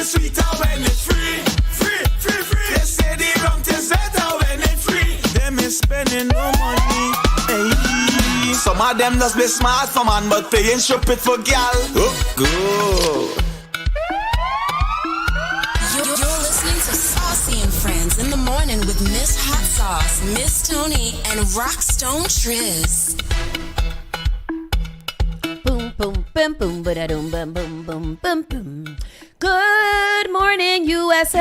is sweeter when it's free. Free, free, free. They say the rum tastes better when it's free. Them is spending no money. Hey. Some of them just be smart for man, but paying stupid for gal. Oh, good. You're listening to Saucy and Friends in the morning with Miss Hot Sauce, Miss Tony, and Rockstone Triz. Boom, boom, boom, boom, ba-da-dum, boom, boom, boom, boom, boom. Good morning, USA.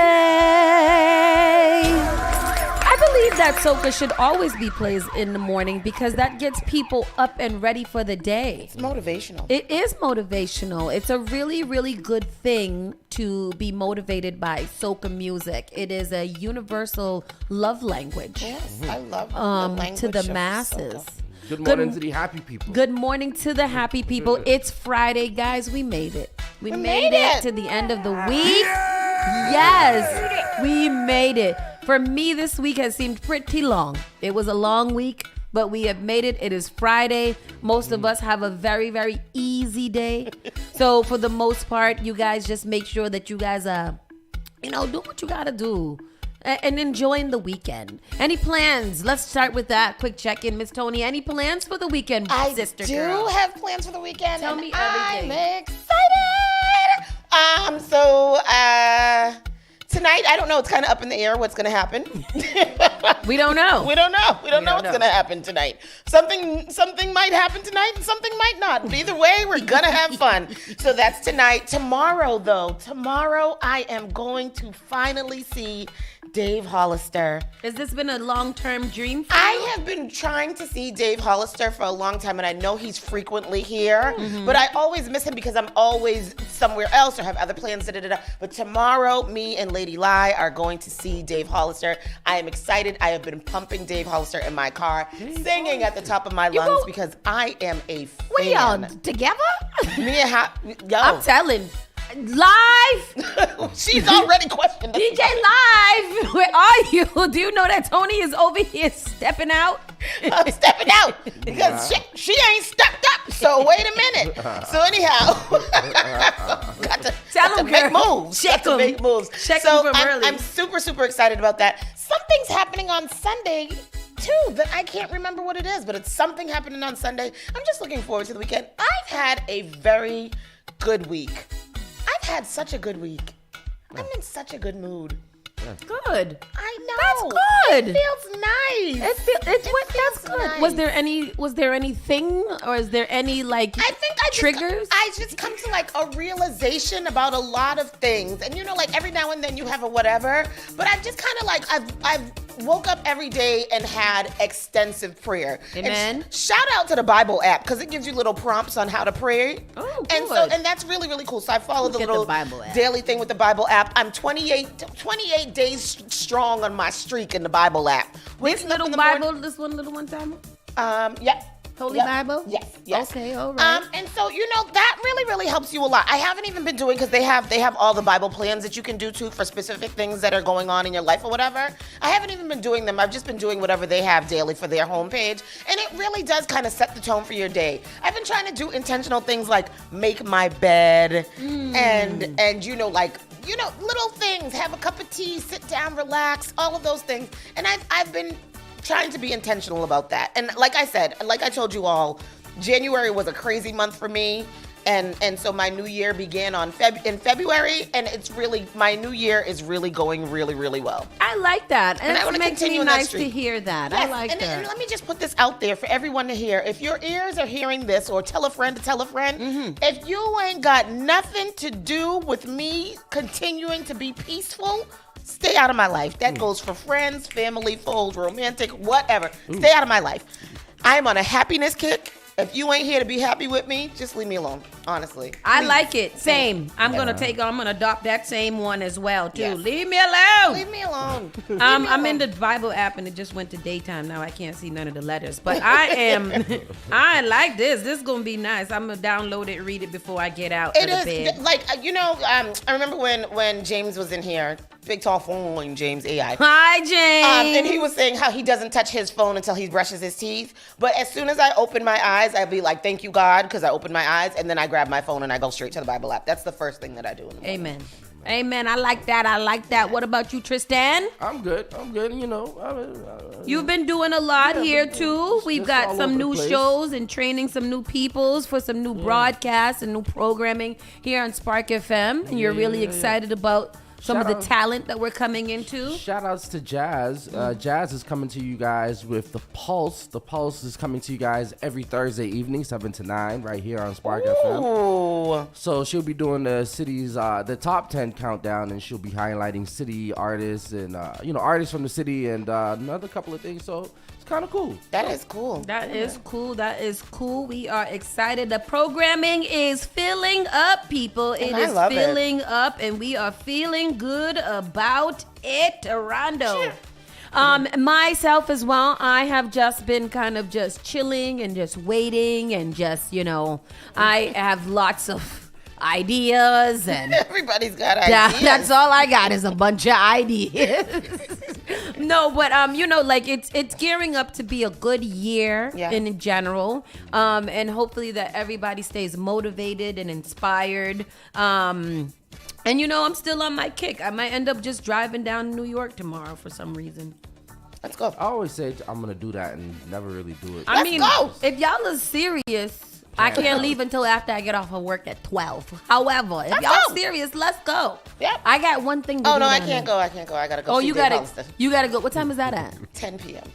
I believe that soca should always be played in the morning because that gets people up and ready for the day. It's motivational. It is motivational. It's a really, really good thing to be motivated by soca music. It is a universal love language. Yes, I love the language to the of masses. soca. Good morning to the happy people. Good morning to the happy people. It's Friday, guys. We made it. We made it to the end of the week. Yes, we made it. For me, this week has seemed pretty long. It was a long week, but we have made it. It is Friday. Most of us have a very, very easy day. So for the most part, you guys just make sure that you guys, do what you got to do. And enjoying the weekend. Any plans? Let's start with that. Quick check-in, Miss Tony. Any plans for the weekend, sister girl? I do have plans for the weekend. Tell me everything. I'm excited. Tonight, I don't know. It's kind of up in the air what's going to happen. We don't know. We don't know what's going to happen tonight. Something might happen tonight and something might not. But either way, we're going to have fun. So that's tonight. Tomorrow, I am going to finally see Dave Hollister. Has this been a long-term dream for you? I have been trying to see Dave Hollister for a long time, and I know he's frequently here, but I always miss him because I'm always somewhere else or have other plans. But tomorrow, me and Lady Lai are going to see Dave Hollister. I am excited. I have been pumping Dave Hollister in my car, singing at the top of my lungs because I am a fan. We all together? Me and yo. I'm telling. Live. She's already questioned us. DJ Live. Where are you? Do you know that Tony is over here stepping out? I'm stepping out because she ain't stepped up. So wait a minute. So anyhow, got to make moves. Check them. Make moves. Check them from early. I'm super, super excited about that. Something's happening on Sunday too that I can't remember what it is, but it's something happening on Sunday. I'm just looking forward to the weekend. I've had a very good week. I've had such a good week. I'm in such a good mood. Good. I know. That's good. It feels nice. That's good. Nice. Was there anything, or is there any triggers? I just come to like a realization about a lot of things, and every now and then you have a whatever. But I've just kind of I've woke up every day and had extensive prayer. Amen. And shout out to the Bible app because it gives you little prompts on how to pray. Oh, good. And that's really, really cool. So I follow the little Bible app. daily thing with the Bible app. I'm 28 days strong on my streak in the Bible app. This little Bible, this one little one time? Yeah. Holy Bible? Yes. Okay, all right. And so, that really, really helps you a lot. I haven't even been doing, because they have all the Bible plans that you can do too for specific things that are going on in your life or whatever. I haven't even been doing them. I've just been doing whatever they have daily for their homepage. And it really does kind of set the tone for your day. I've been trying to do intentional things like make my bed and little things, have a cup of tea, sit down, relax, all of those things. And I've been trying to be intentional about that. And like I said, like I told you all, January was a crazy month for me. And so my new year began in February, and my new year is really going really, really well. I like that. And I want it to makes continue me in that nice streak. to hear that. Yes, I like that. And let me just put this out there for everyone to hear. If your ears are hearing this, or tell a friend to tell a friend, if you ain't got nothing to do with me continuing to be peaceful, stay out of my life. That goes for friends, family, foes, romantic, whatever. Stay out of my life. I am on a happiness kick. If you ain't here to be happy with me, just leave me alone, honestly. I like it. Same. I'm going to adopt that same one as well, too. Yes. Leave me alone. Leave me alone. I'm in the Bible app, and it just went to daytime. Now I can't see none of the letters. But I like this. This is going to be nice. I'm going to download it, read it before I get out of the bed. I remember when James was in here, big, tall, phone, James AI. Hi, James. And he was saying how he doesn't touch his phone until he brushes his teeth. But as soon as I open my eyes, I'll be like, thank you, God, because I opened my eyes. And then I grab my phone and I go straight to the Bible app. That's the first thing that I do in the morning. Amen. Amen. I like that. What about you, Tristan? I'm good. You know, You've been doing a lot here too. We've got some new shows and training some new peoples for some new broadcasts and new programming here on Spark FM. And you're really excited about some of the talent that we're coming into. Shout outs to Jazz. Jazz is coming to you guys with The Pulse. The Pulse is coming to you guys every Thursday evening, 7 to 9, right here on Spark FM. So she'll be doing the city's, the top 10 countdown, and she'll be highlighting city artists and, artists from the city and another couple of things. So it's kind of cool. That is cool. That is cool. We are excited. The programming is filling up, people. It is filling up, and we are feeling good about it, Rondo. Myself as well, I have just been kind of just chilling and just waiting and just, I have lots of ideas and everybody's got ideas. That's all I got is a bunch of ideas. No, but it's gearing up to be a good year in general, and hopefully that everybody stays motivated and inspired. And I'm still on my kick. I might end up just driving down to New York tomorrow for some reason. Let's go. I always say I'm gonna do that and never really do it. Let's go. If y'all are serious, I can't leave until after I get off of work at 12. However, if y'all serious, let's go. Yep. I got one thing to do. Oh no, I can't go. I gotta go. Oh, you gotta go. What time is that at? 10 p.m.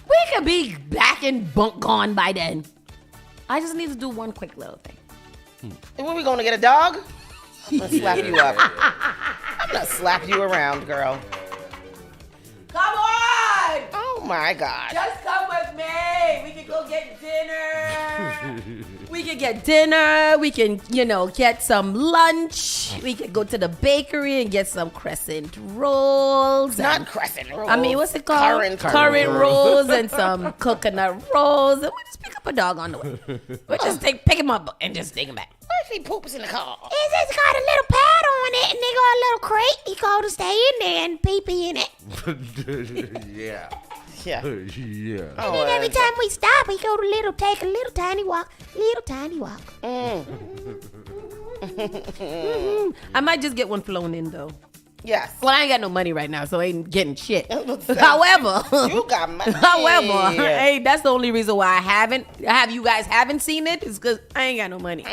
We could be back and gone by then. I just need to do one quick little thing. And when we going to get a dog? I'm gonna slap you up. I'm gonna slap you around, girl. Come on! Oh my God. Just come with me. We can go get dinner. We can get some lunch. We can go to the bakery and get some crescent rolls. Not crescent rolls. I mean, what's it called? Current rolls and some coconut rolls. And we'll just pick up a dog on the way. We'll just pick him up and just take him back. Why if he poops in the car? It's got a little pad on it, and they got a little crate. He go to stay in there and pee in it. Yeah. Yeah. And then every time we stop, we go to take a little tiny walk. I might just get one flown in though. Yes. Well, I ain't got no money right now, so I ain't getting shit. However, you got money. However, hey, that's the only reason why you guys haven't seen it is because I ain't got no money.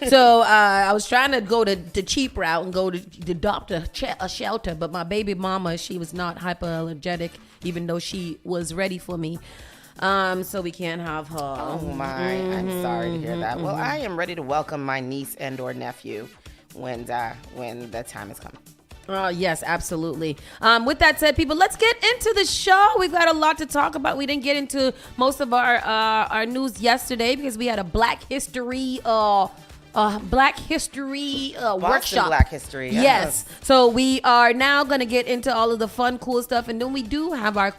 So I was trying to go the cheap route and go to adopt a shelter, but my baby mama, she was not hypoallergenic, even though she was ready for me. So we can't have her. Oh my, I'm sorry to hear that. Well, I am ready to welcome my niece and or nephew when the time has come. Oh, yes, absolutely. With that said, people, let's get into the show. We've got a lot to talk about. We didn't get into most of our news yesterday because we had a Black History workshop. Black History. Yes. So we are now going to get into all of the fun, cool stuff. And then we do have our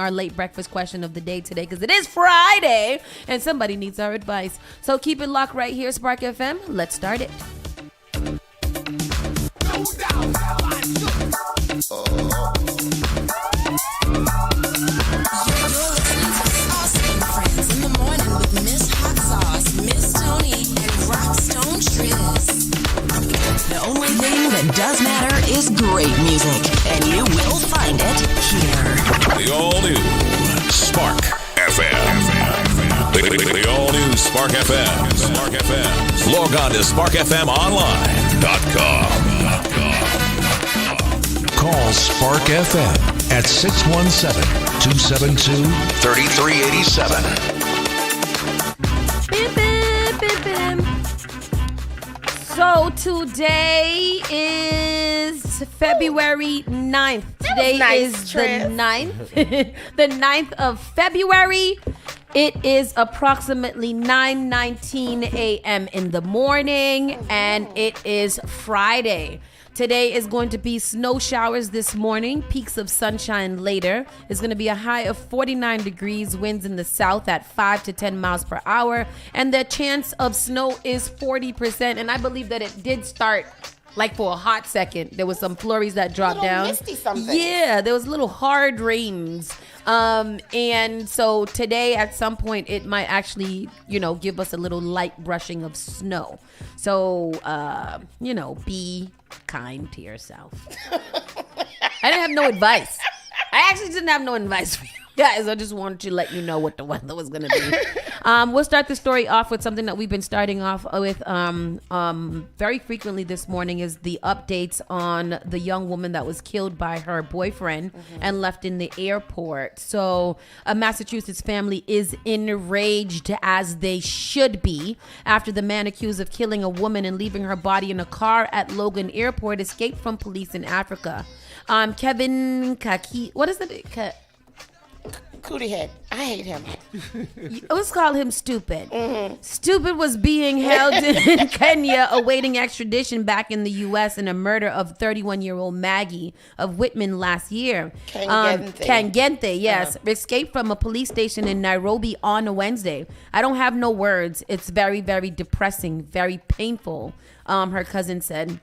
late breakfast question of the day today because it is Friday and somebody needs our advice. So keep it locked right here, Spark FM. Let's start it. You're listening to Saucy and Friends in the morning with Miss Hot Sauce, Miss Tony, and Rockstone Triz. The only thing that does matter is great music, and you will find it here. The all-new Spark FM. The all-new Spark FM. Spark FM. Log on to sparkfmonline.com. Call Spark FM at 617-272-3387. So today is February 9th. Today is the 9th. The 9th of February. It is approximately 9:19 a.m. in the morning, and it is Friday. Today is going to be snow showers this morning, peaks of sunshine later. It's going to be a high of 49 degrees, winds in the south at 5 to 10 miles per hour, and the chance of snow is 40%. And I believe that it did start like for a hot second. There was some flurries that dropped down. Misty something. Yeah, there was little hard rains. And so today at some point it might actually, give us a little light brushing of snow. So, be kind to yourself. I didn't have no advice. I actually didn't have no advice for you guys. I just wanted to let you know what the weather was going to be. We'll start the story off with something that we've been starting off with very frequently this morning is the updates on the young woman that was killed by her boyfriend and left in the airport. So a Massachusetts family is enraged, as they should be, after the man accused of killing a woman and leaving her body in a car at Logan Airport escaped from police in Africa. Kevin Kaki, what is it? Cootie head. I hate him. Let's call him Stupid. Stupid was being held in Kenya awaiting extradition back in the U.S. in a murder of 31-year-old Maggie of Whitman last year. Kangente, yes. Escaped from a police station in Nairobi on a Wednesday. I don't have no words. It's very, very depressing, very painful, her cousin said.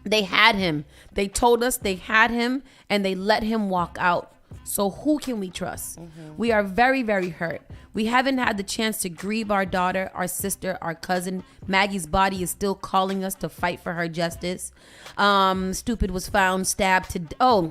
They had him. They told us they had him, and they let him walk out. So who can we trust? We are very, very hurt. We haven't had the chance to grieve our daughter, our sister, our cousin. Maggie's body is still calling us to fight for her justice. Stupid was found stabbed to...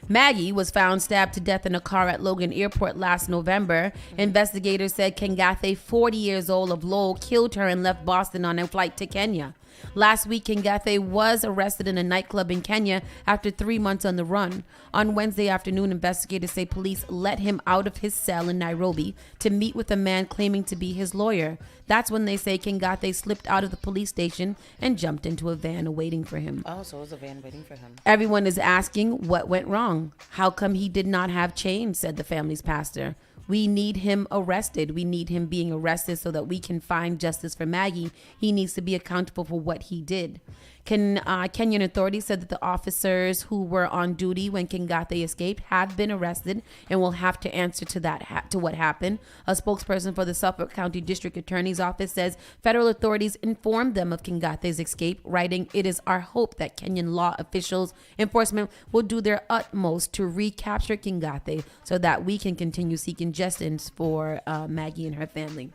Maggie was found stabbed to death in a car at Logan Airport last November. Investigators said Kengathe, 40 years old, of Lowell, killed her and left Boston on a flight to Kenya. Last week, Kengathe was arrested in a nightclub in Kenya after 3 months on the run. On Wednesday afternoon, investigators say police let him out of his cell in Nairobi to meet with a man claiming to be his lawyer. That's when they say Kengathe slipped out of the police station and jumped into a van waiting for him. Oh, so it was a van waiting for him. Everyone is asking what went wrong. How come he did not have chains, said the family's pastor. We need him arrested. We need him being arrested so that we can find justice for Maggie. He needs to be accountable for what he did. Kenyan authorities said that the officers who were on duty when Kengathe escaped have been arrested and will have to answer to what happened. A spokesperson for the Suffolk County District Attorney's Office says federal authorities informed them of Kengathe's escape, writing, "It is our hope that Kenyan law officials enforcement will do their utmost to recapture Kengathe so that we can continue seeking justice for Maggie and her family."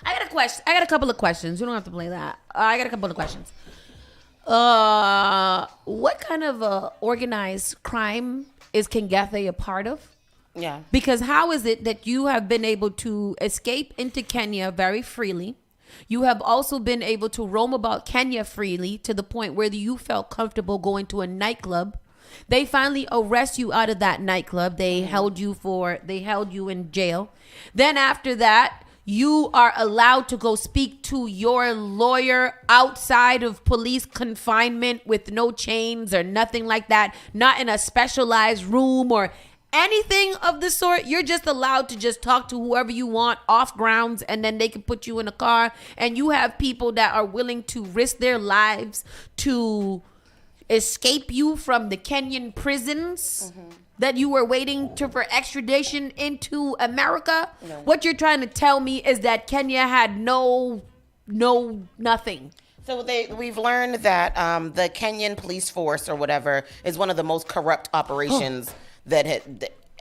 I got a question. I got a couple of questions. You don't have to play that. I got a couple of questions. What kind of organized crime is Kengathe a part of? Yeah. Because how is it that you have been able to escape into Kenya very freely? You have also been able to roam about Kenya freely to the point where you felt comfortable going to a nightclub. They finally arrest you out of that nightclub. They held you in jail. Then after that, you are allowed to go speak to your lawyer outside of police confinement with no chains or nothing like that, not in a specialized room or anything of the sort. You're just allowed to just talk to whoever you want off grounds, and then they can put you in a car, and you have people that are willing to risk their lives to escape you from the Kenyan prisons that you were waiting for extradition into America. No. What you're trying to tell me is that Kenya had nothing. So we've learned that the Kenyan police force or whatever is one of the most corrupt operations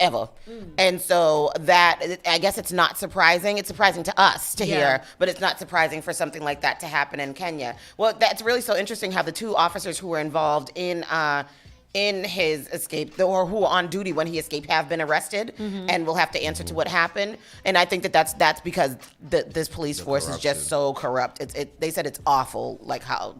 ever. And so that, I guess it's not surprising. It's surprising to us to hear, but it's not surprising for something like that to happen in Kenya. Well, that's really so interesting how the two officers who were involved in his escape, or who were on duty when he escaped, have been arrested and will have to answer to what happened. And I think that's because this police force is just so corrupt. They said it's awful, like how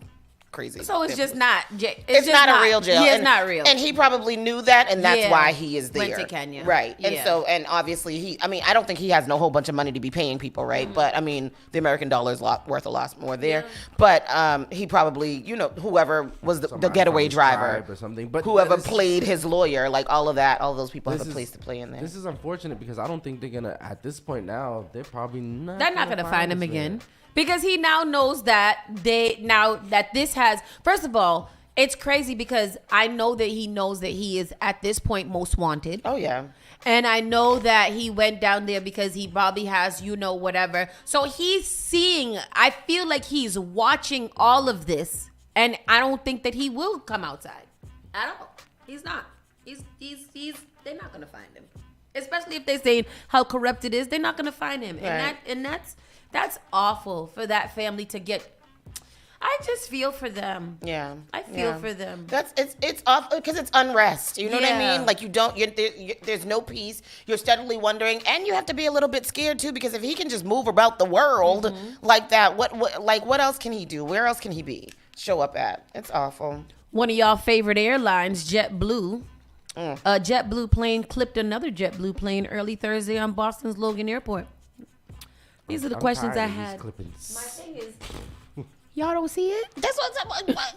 crazy. So it's just not. It's not a real jail. Yeah, it's not real. And he probably knew that, and that's why he is there. Went to Kenya. Right. And and obviously I don't think he has no whole bunch of money to be paying people, right? But I mean, the American dollar is worth a lot more there. But he probably, whoever was the getaway driver or something. But whoever played his lawyer, like all of that, all of those people have a place to play in there. This is unfortunate because I don't think they're gonna, at this point now, they're probably not. They're not gonna find him again. Because he now knows that this has, first of all, it's crazy because I know that he knows that he is at this point most wanted. Oh, yeah. And I know that he went down there because he probably has, whatever. So he's seeing, I feel like he's watching all of this, and I don't think that he will come outside at all. He's not. They're not going to find him. Especially if they're saying how corrupt it is, they're not going to find him. Right. And that's awful for that family to get. I just feel for them. Yeah, I feel for them. It's off because it's unrest. You know what I Yeah. mean? Like there's no peace. You're steadily wondering, and you have to be a little bit scared too because if he can just move about the world like that, what else can he do? Where else can he be? Show up at? It's awful. One of y'all favorite airlines, JetBlue. A JetBlue plane clipped another JetBlue plane early Thursday on Boston's Logan Airport. These are the questions I had. My thing is, y'all don't see it? That's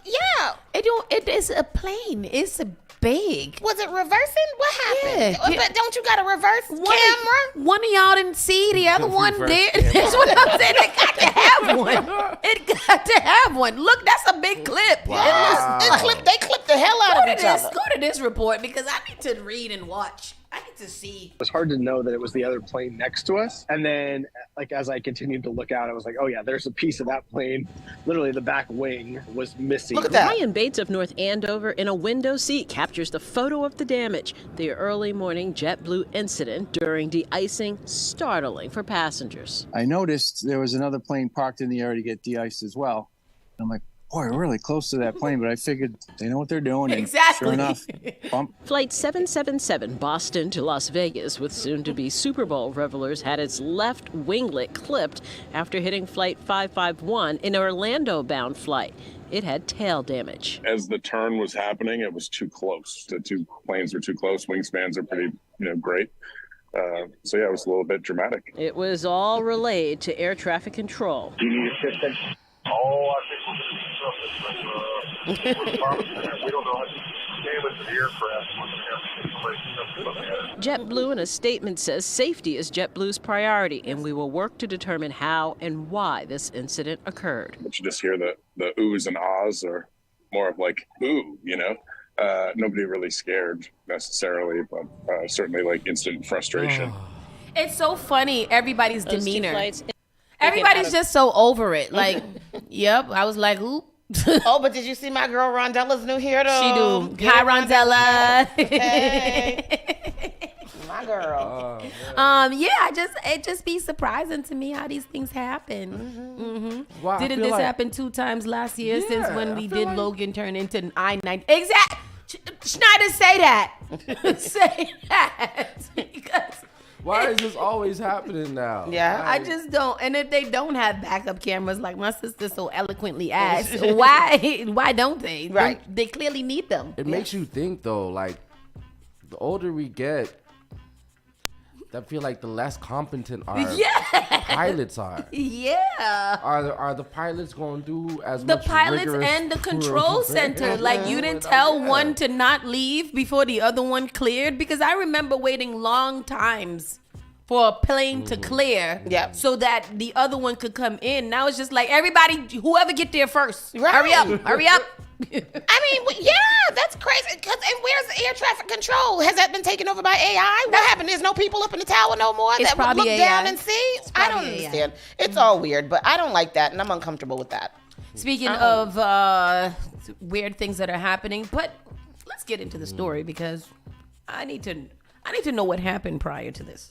yeah. It is a plane. It's a big. Was it reversing? What happened? Yeah. But don't you got a reverse camera? One of y'all didn't see. The other one did. That's what I'm saying. It got to have one. It got to have one. Look, that's a big clip. Wow. They clipped the hell out of each other. Go to this report because I need to read and watch. I need to see. It was hard to know that it was the other plane next to us. And then, like, as I continued to look out, I was like, oh, yeah, there's a piece of that plane. Literally, the back wing was missing. Look at that. Ryan Bates of North Andover in a window seat captures the photo of the damage. The early morning JetBlue incident during de-icing, startling for passengers. I noticed there was another plane parked in the area to get de-iced as well. And I'm like, boy, we're really close to that plane, but I figured they know what they're doing. And Exactly. sure enough, bump. Flight 777 Boston to Las Vegas with soon-to-be Super Bowl revelers had its left winglet clipped after hitting Flight 551, an Orlando-bound flight. It had tail damage. As the turn was happening, it was too close. The two planes were too close. Wingspans are pretty, great. So yeah, it was a little bit dramatic. It was all relayed to air traffic control. Do you need assistance? Oh, I think we're going to need something, but we don't know how to damage the aircraft. JetBlue in a statement says safety is JetBlue's priority, and we will work to determine how and why this incident occurred. But you just hear the oohs and ahs, or more of like, ooh, nobody really scared necessarily, but certainly like instant frustration. It's so funny, everybody's Those two demeanor. flights, Everybody's just so over it. Like, yep, I was like, oop. Oh, but did you see my girl Rondella's new hero? She do. Hi, Rondella. Hey. My girl. It just be surprising to me how these things happen. Wow, I Didn't feel this like- happen 2 times last year since Yeah, when I we feel did like- Logan turn into I-90? Exact. Schneider, say that. Say that. Because Why is this always happening now? Yeah. I just don't. And if they don't have backup cameras, like my sister so eloquently asked, why don't they? Right. They clearly need them. It makes you think though, like the older we get, I feel like the less competent our pilots are. Yeah. Are the pilots going to do as The much pilots rigorous and the control center. Like, you didn't Yeah. tell one to not leave before the other one cleared? Because I remember waiting long times for a plane to clear Yep. so that the other one could come in. Now it's just like, everybody, whoever get there first. Right. Hurry up. Hurry up. I mean, yeah, that's crazy. And where's the air traffic control? Has that been taken over by AI? What happened? There's no people up in the tower no more It's that would probably look down AI. and see? I don't probably AI. understand. It's all weird, but I don't like that, and I'm uncomfortable with that. Speaking of weird things that are happening, but let's get into the story because I need to know what happened prior to this.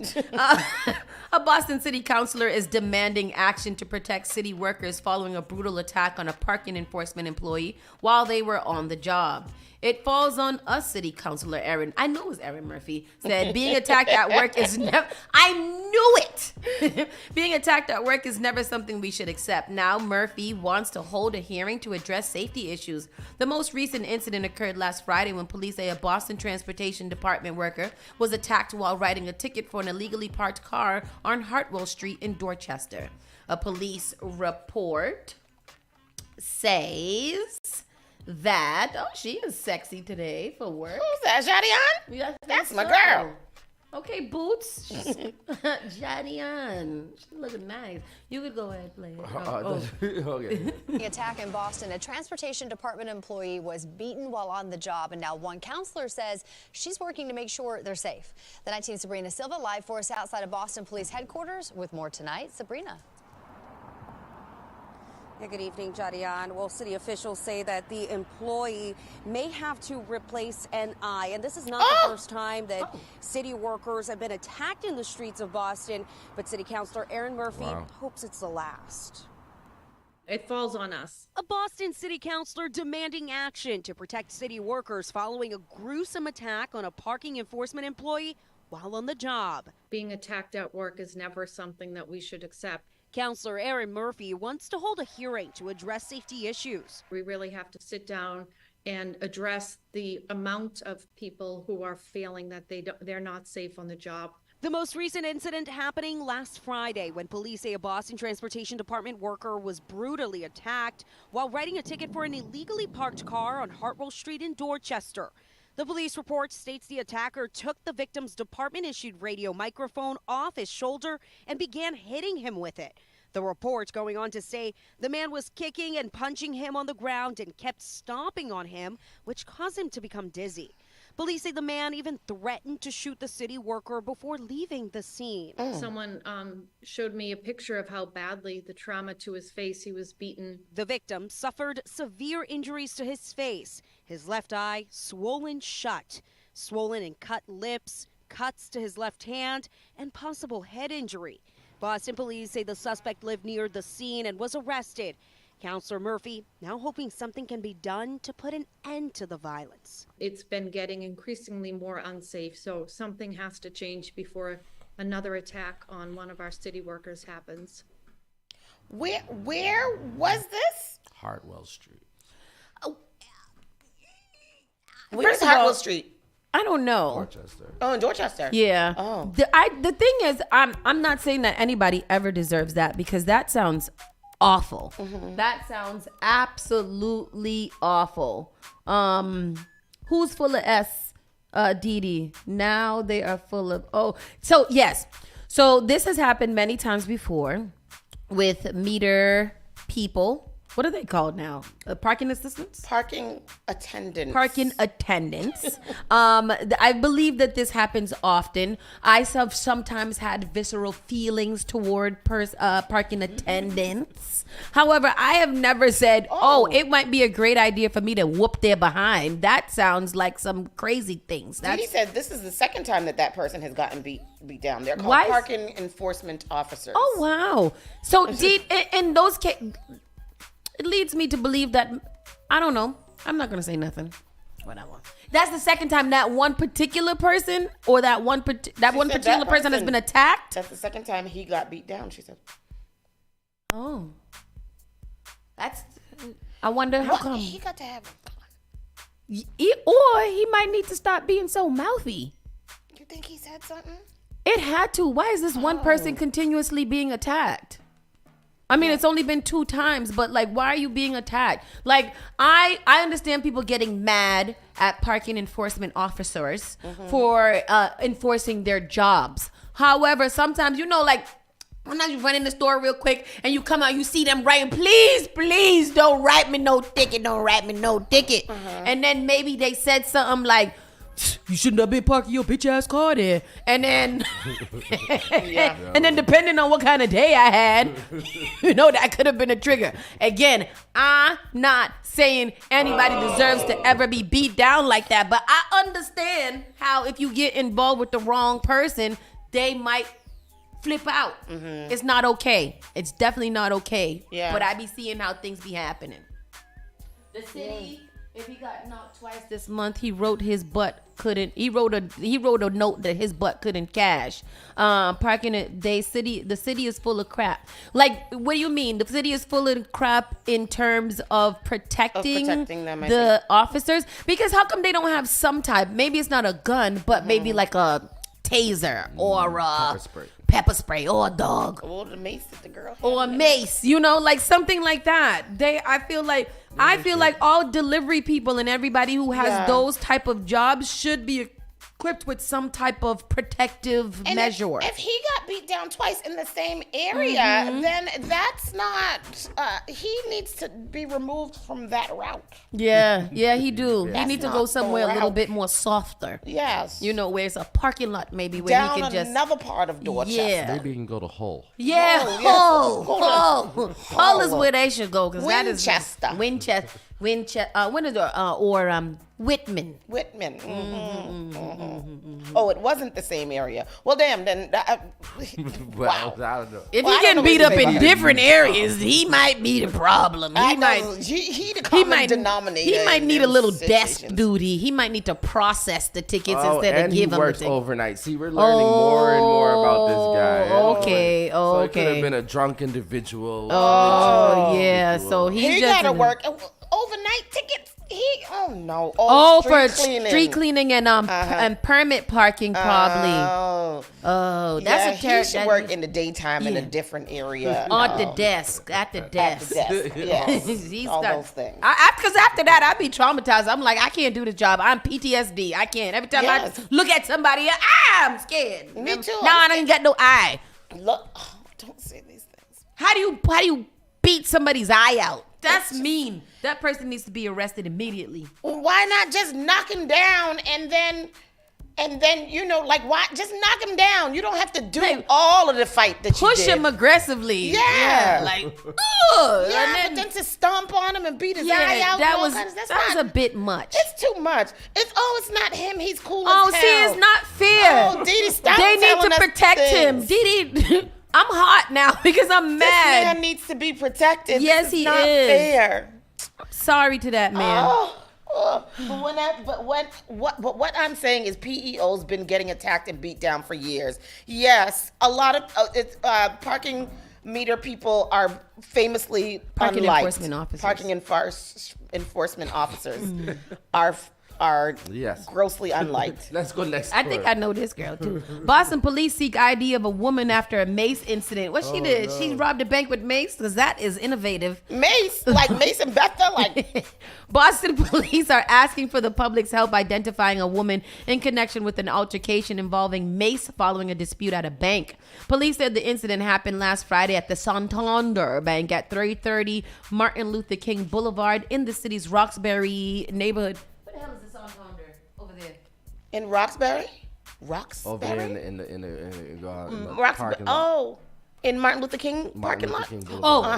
A Boston city councilor is demanding action to protect city workers following a brutal attack on a parking enforcement employee while they were on the job. It falls on us, city councilor Erin. I know it was Erin Murphy. Said being attacked at work is never. I knew it. Being attacked at work is never something we should accept. Now Murphy wants to hold a hearing to address safety issues. The most recent incident occurred last Friday when police say a Boston Transportation Department worker was attacked while writing a ticket for an illegally parked car on Hartwell Street in Dorchester. A police report says that she is sexy today for work. Who's that, Jadian? Yeah, That's my so. girl. Okay, Boots. Jadian. She's looking nice. You could go ahead and play it. Okay. The attack in Boston, a transportation department employee was beaten while on the job, and now one counselor says she's working to make sure they're safe. The 19th Sabrina Silva live for us outside of Boston Police Headquarters with more tonight. Sabrina. Yeah, good evening, Jadian. Well, city officials say that the employee may have to replace an eye. And this is not the first time that city workers have been attacked in the streets of Boston. But City Councilor Erin Murphy hopes it's the last. It falls on us. A Boston city councilor demanding action to protect city workers following a gruesome attack on a parking enforcement employee while on the job. Being attacked at work is never something that we should accept. Councilor Erin Murphy wants to hold a hearing to address safety issues. We really have to sit down and address the amount of people who are feeling that they're not safe on the job. The most recent incident happening last Friday when police say a Boston Transportation Department worker was brutally attacked while writing a ticket for an illegally parked car on Hartwell Street in Dorchester. The police report states the attacker took the victim's department-issued radio microphone off his shoulder and began hitting him with it. The report going on to say the man was kicking and punching him on the ground and kept stomping on him, which caused him to become dizzy. Police say the man even threatened to shoot the city worker before leaving the scene. Someone showed me a picture of how badly the trauma to his face, he was beaten. The victim suffered severe injuries to his face, his left eye swollen shut, swollen and cut lips, cuts to his left hand, and possible head injury. Boston police say the suspect lived near the scene and was arrested. Councilor Murphy now hoping something can be done to put an end to the violence. It's been getting increasingly more unsafe, so something has to change before another attack on one of our city workers happens. Where was this? Hartwell Street. Where's Hartwell Street? I don't know. Dorchester. Oh, in Dorchester. Yeah. Oh. The thing is, I'm not saying that anybody ever deserves that, because that sounds awful. That sounds absolutely awful. Who's full of S? Dee Dee. Now they are full of So yes. So this has happened many times before with meter people. What are they called now? Parking assistants? Parking attendants. Parking attendants. I believe that this happens often. I have sometimes had visceral feelings toward parking attendants. However, I have never said, it might be a great idea for me to whoop their behind. That sounds like some crazy things. He said this is the second time that person has gotten beat down. They're called parking enforcement officers. Oh, wow. So, in those cases, it leads me to believe that, I don't know. I'm not going to say nothing. Whatever. That's the second time that one particular person or that one particular person has been attacked. That's the second time he got beat down, she said. Oh. I wonder how come. He got to have or he might need to stop being so mouthy. You think he said something? It had to. Why is this one person continuously being attacked? I mean, it's only been 2 times, but like, why are you being attacked? Like, I understand people getting mad at parking enforcement officers for enforcing their jobs. However, sometimes, like, sometimes you run in the store real quick and you come out, you see them writing, please don't write me no ticket, And then maybe they said something like, you shouldn't have been parking your bitch ass car there. And then, and then depending on what kind of day I had, that could have been a trigger. Again, I'm not saying anybody deserves to ever be beat down like that, but I understand how if you get involved with the wrong person, they might flip out. It's not okay. It's definitely not okay. Yeah. But I be seeing how things be happening. The city. If he got knocked twice this month, he wrote his butt couldn't. He wrote a note that his butt couldn't cash. The city is full of crap. Like, what do you mean? The city is full of crap in terms of protecting them, the officers. Because how come they don't have some type? Maybe it's not a gun, but maybe like a taser or a pepper spray or a dog or the mace that the girl had. Or a mace, like something like that. I feel like all delivery people and everybody who has those type of jobs should be equipped with some type of protective measure. If he got beat down twice in the same area, then that's not. He needs to be removed from that route. Yeah, he do. That's he needs to go somewhere a little bit more softer. Yes. Where it's a parking lot, maybe where down he can just another part of Dorchester. Yeah. Maybe he can go to Hull. Yeah, Hull is where they should go, because that is Winchester. Whitman. Whitman. Oh, it wasn't the same area. Well, damn. Then. Well, I don't know. If he getting beat up in different areas, he might be the problem. He the common denominator. He might in need a them little situations. desk duty. He might need to process the tickets instead of and give he them works the ticket. overnight. See, we're learning more and more about this guy. Okay, So it could okay. have been a drunk individual. Oh, yeah. So He just gotta work overnight tickets. For street cleaning and and permit parking probably. Oh, that's he should work in the daytime in a different area. At the desk. Yes. All those things. Because after that, I'd be traumatized. I'm like, I can't do this job. I'm PTSD. I can't. Every time I look at somebody, I'm scared. Me too. Now I don't got no eye. Look, don't say these things. How do you beat somebody's eye out? That's mean. That person needs to be arrested immediately. Why not just knock him down and then why just knock him down? You don't have to do all of the fight that you did. Push him aggressively. Yeah. Like, but then to stomp on him and beat his eye out. That was a bit much. It's too much. It's not him. He's cool Oh, as hell. see, it's not fair. Oh, Didi, stop They need telling to us protect him. things. Didi, I'm hot now because I'm mad. This man needs to be protected. Yes, this he is not is. fair. Sorry to that man. But what I'm saying is PEO's been getting attacked and beat down for years. Yes, a lot of parking meter people are famously Parking unliked. enforcement officers. Parking enforcement officers are grossly unliked. Let's go next. I think I know this girl too. Boston police seek ID of a woman after a mace incident. What she did? no. She robbed a bank with mace? Because that is innovative. Mace? Like Mace and Bethel? Like Boston police are asking for the public's help identifying a woman in connection with an altercation involving mace following a dispute at a bank. Police said the incident happened last Friday at the Santander Bank at 330 Martin Luther King Boulevard in the city's Roxbury neighborhood. Where the hell is the Santander? Over there. In Roxbury? Roxbury? Over here in the Roxbury. Oh, in Martin Luther King parking lot?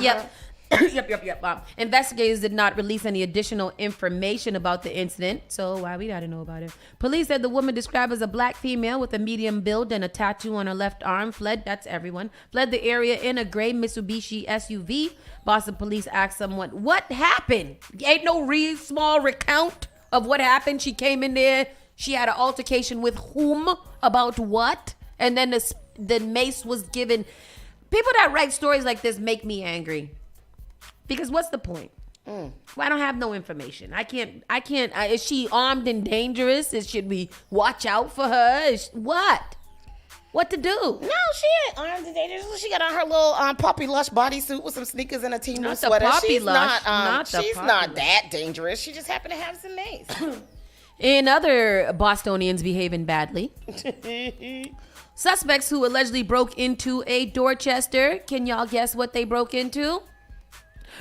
Yep. Yep. Investigators did not release any additional information about the incident, so why we gotta know about it. Police said the woman, described as a black female with a medium build and a tattoo on her left arm, fled the area in a gray Mitsubishi SUV. Boston police asked someone, what happened? Ain't no small recount of what happened. She came in there, she had an altercation with whom, about what, and then the mace was given. People that write stories like this make me angry. Because what's the point? Well, I don't have no information. I can't. Is she armed and dangerous? Should we watch out for her? What to do? No, she ain't armed and dangerous. She got on her little Poppy Lush bodysuit with some sneakers and a team Not the sweater. Poppy She's Lush. she's not that dangerous. She just happened to have some mace. In other Bostonians behaving badly, suspects who allegedly broke into a Dorchester. Can y'all guess what they broke into?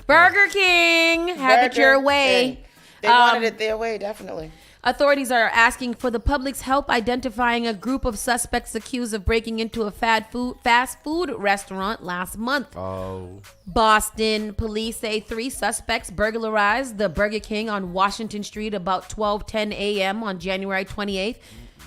Burger King. Have it your way. They wanted it their way, definitely. Authorities are asking for the public's help identifying a group of suspects accused of breaking into a fast food restaurant last month. Boston police say 3 suspects burglarized the Burger King on Washington Street about 12:10 a.m. on January 28th,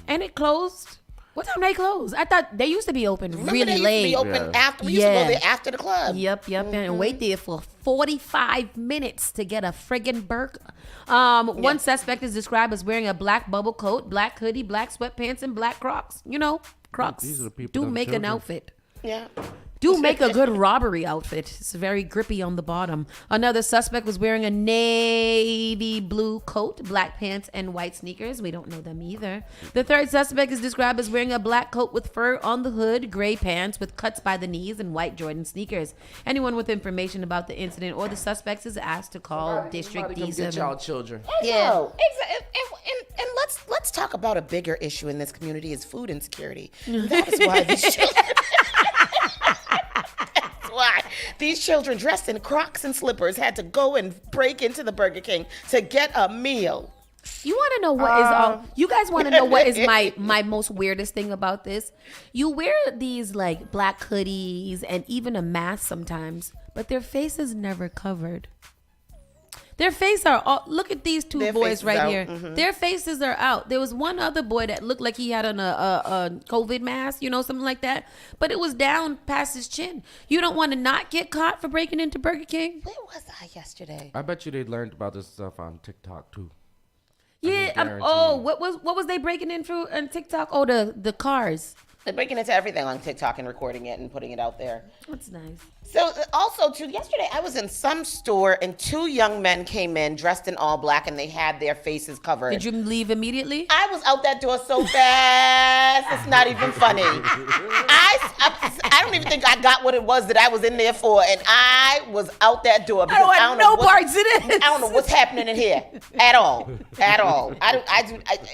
and it closed. What time they close? I thought they used to be open really late. Used to be open after. We used to go there after the club. Yep. And wait there for 45 minutes to get a friggin' burger. One suspect is described as wearing a black bubble coat, black hoodie, black sweatpants, and black Crocs. You know, Crocs These are the people do them make an children. outfit. Yeah. Do make a good robbery outfit. It's very grippy on the bottom. Another suspect was wearing a navy blue coat, black pants, and white sneakers. We don't know them either. The third suspect is described as wearing a black coat with fur on the hood, gray pants with cuts by the knees, and white Jordan sneakers. Anyone with information about the incident or the suspects is asked to call District Come get D7. y'all children. Yeah. And let's talk about a bigger issue in this community is food insecurity. That is why these children. Why these children dressed in Crocs and slippers had to go and break into the Burger King to get a meal. You want to know what is all? You guys want to know what is my most weirdest thing about this? You wear these like black hoodies and even a mask sometimes, but their face is never covered. Their faces are all, look at these two Their boys faces right out. here. Mhm. Their faces are out. There was one other boy that looked like he had on a COVID mask, something like that. But it was down past his chin. You don't want to not get caught for breaking into Burger King? Where was I yesterday? I bet you they learned about this stuff on TikTok too. Yeah. What was they breaking in through on TikTok? Oh, the cars. They're breaking into everything on TikTok and recording it and putting it out there. That's nice. So also too, yesterday I was in some store and two young men came in dressed in all black and they had their faces covered. Did you leave immediately? I was out that door so fast. It's not even funny. I don't even think I got what it was that I was in there for, and I was out that door because I don't know parts of this. I don't know what's happening in here at all.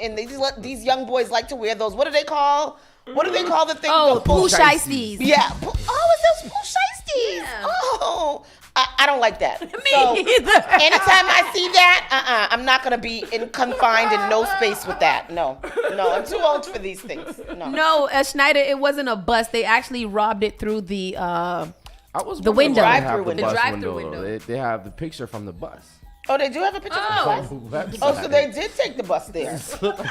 And these young boys like to wear those. What do they call? What do they call the thing? Oh, poo shiesties. Yeah. Oh, it's those poo shiesties. Yeah. Oh, I don't like that. Me so, either. Anytime I see that, I'm not gonna be confined in no space with that. No, I'm too old for these things. No, Schneider, it wasn't a bus. They actually robbed it through the window. The drive-through window. They have the picture from the bus. Oh, they do have a picture of the bus? Oh, so they did take the bus there.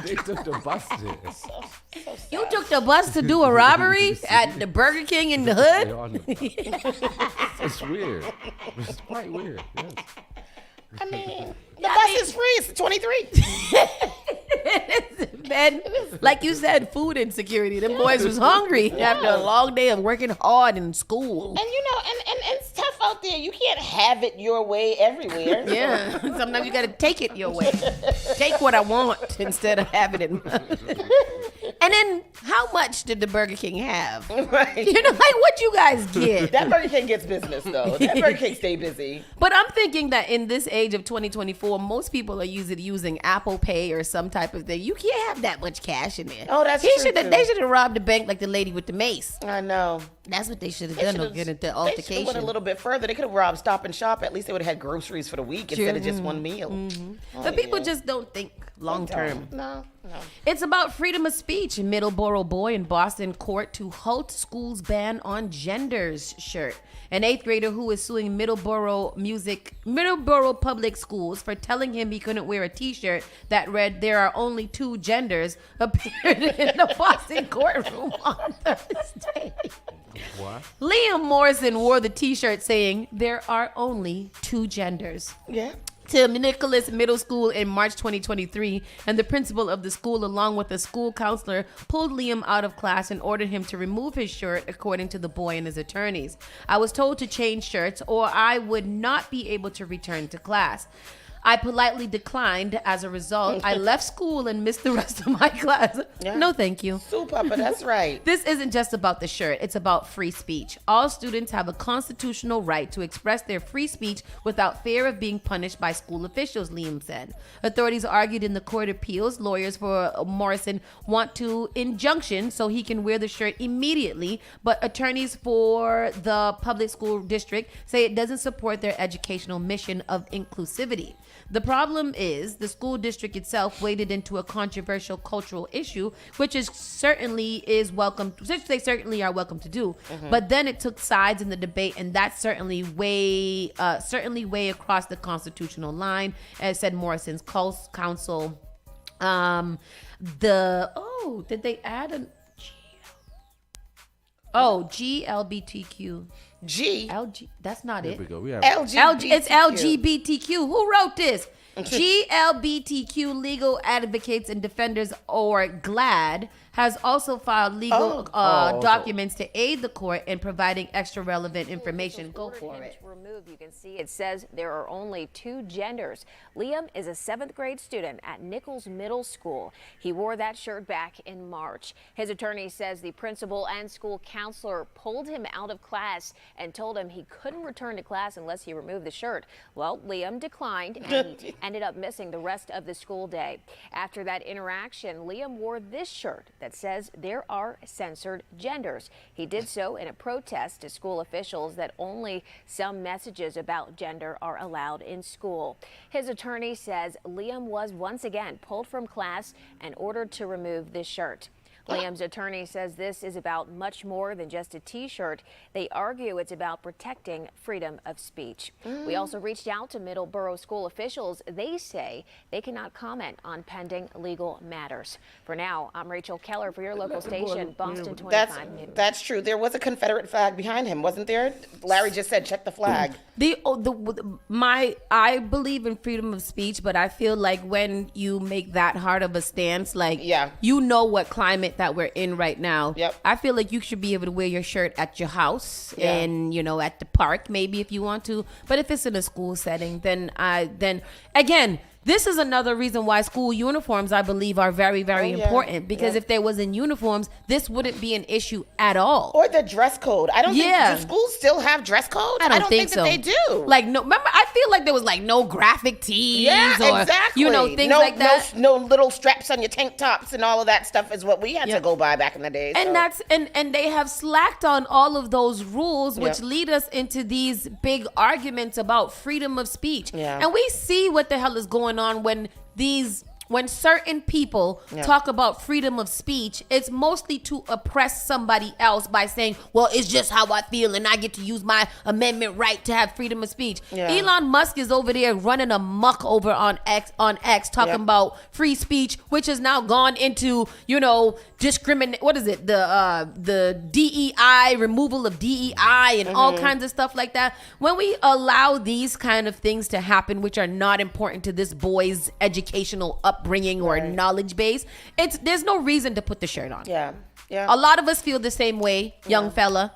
They took the bus there. You took the bus to do a robbery at the Burger King in the hood? It's weird. It's quite weird. Yes. I mean, the bus is free. It's 23. Man, like you said, food insecurity. Them boys was hungry after a long day of working hard in school. And and it's tough out there. You can't have it your way everywhere. Yeah, sometimes you got to take it your way. Take what I want instead of having it. And then, how much did the Burger King have? Right. Like what you guys get. That Burger King gets business though. That Burger King stay busy. But I'm thinking that in this age of 2024, most people are using Apple Pay or some type of thing. You can't have that much cash in there. Oh, that's true. They should have robbed the bank like the lady with the mace. I know. That's what they should have done to get into altercation. They should have went a little bit further. They could have robbed Stop and Shop. At least they would have had groceries for the week instead of just one meal. Mm-hmm. But people just don't think long term. No. It's about freedom of speech. Middleborough boy in Boston court to halt school's ban on genders shirt. An 8th grader who is suing Middleborough Public Schools for telling him he couldn't wear a t-shirt that read "There are only two genders" appeared in the Boston courtroom on Thursday. What? Liam Morrison wore the t-shirt saying "There are only two genders." Yeah. To Nicholas Middle School in March 2023, and the principal of the school, along with a school counselor, pulled Liam out of class and ordered him to remove his shirt, according to the boy and his attorneys. I was told to change shirts or I would not be able to return to class. I politely declined. As a result, I left school and missed the rest of my class. Yeah. No, thank you. Super, but that's right. This isn't just about the shirt. It's about free speech. All students have a constitutional right to express their free speech without fear of being punished by school officials, Liam said. Authorities argued in the court appeals. Lawyers for Morrison want to injunction so he can wear the shirt immediately, but attorneys for the public school district say it doesn't support their educational mission of inclusivity. The problem is the school district itself waded into a controversial cultural issue, which they certainly are welcome to do. Mm-hmm. But then it took sides in the debate, and that's certainly way across the constitutional line, as said Morrison's counsel. Did they add an GLBTQ? LG. That's not it. Here we go. We have LGBTQ. It's LGBTQ. Who wrote this? GLBTQ Legal Advocates and Defenders, or GLAD, has also filed legal documents to aid the court in providing extra relevant information. Go for it. Removed, you can see it says there are only two genders. Liam is a 7th grade student at Nichols Middle School. He wore that shirt back in March. His attorney says the principal and school counselor pulled him out of class and told him he couldn't return to class unless he removed the shirt. Well, Liam declined and ended up missing the rest of the school day. After that interaction, Liam wore this shirt that says there are censored genders. He did so in a protest to school officials that only some messages about gender are allowed in school. His attorney says Liam was once again pulled from class and ordered to remove this shirt. Liam's attorney says this is about much more than just a T-shirt. They argue it's about protecting freedom of speech. We also reached out to Middleborough school officials. They say they cannot comment on pending legal matters. For now, I'm Rachel Keller for your local station, Boston 25 News. That's true. There was a Confederate flag behind him, wasn't there? Larry just said, check the flag. I believe in freedom of speech, but I feel like when you make that hard of a stance, like, you know what climate that we're in right now. Yep. I feel like you should be able to wear your shirt at your house and, you know, at the park, maybe if you want to. But if it's in a school setting, then again, this is another reason why school uniforms, I believe, are very, very important. Because if there wasn't uniforms, this wouldn't be an issue at all. Or the dress code. I don't think, do schools still have dress codes? I don't think so. That they do. Like, no, remember, I feel like there was like no graphic tees or, exactly. you know, things like that. No little straps on your tank tops and all of that stuff is what we had to go by back in the day. And and they have slacked on all of those rules, which lead us into these big arguments about freedom of speech. And we see what the hell is going on when certain people talk about freedom of speech. It's mostly to oppress somebody else by saying, well, it's just how I feel and I get to use my amendment right to have freedom of speech. Elon Musk is over there running amok over on X talking about free speech, which has now gone into, you know, what is it? The DEI, removal of DEI and all kinds of stuff like that. When we allow these kind of things to happen, which are not important to this boy's educational upbringing or knowledge base, there's no reason to put the shirt on. A lot of us feel the same way, young fella.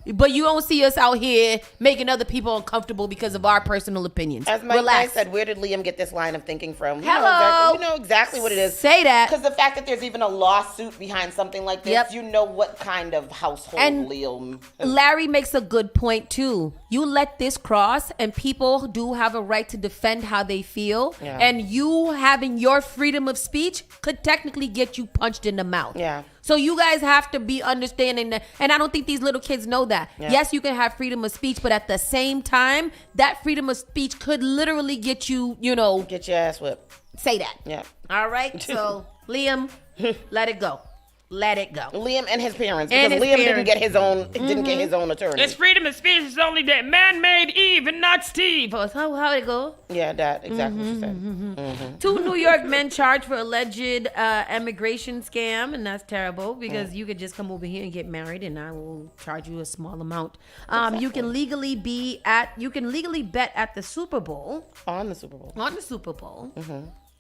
But you don't see us out here making other people uncomfortable because of our personal opinions. As Mike Guy said, where did Liam get this line of thinking from? You know exactly what it is. Say that. Because the fact that there's even a lawsuit behind something like this, you know what kind of household Liam. Larry makes a good point too. You let this cross and people do have a right to defend how they feel. And you having your freedom of speech could technically get you punched in the mouth. So you guys have to be understanding that. And I don't think these little kids know that. Yes, you can have freedom of speech, but at the same time, that freedom of speech could literally get you, you know. Get your ass whipped. Say that. All right. So, Liam, let it go. Let it go. Liam and his parents, because Liam didn't get his own attorney. It's freedom of speech is only that man made Eve and not Steve. How it go? Yeah, that exactly what she said. 2 New York men charged for alleged immigration scam, and that's terrible because you could just come over here and get married, and I will charge you a small amount. You can legally bet at the Super Bowl. On the Super Bowl.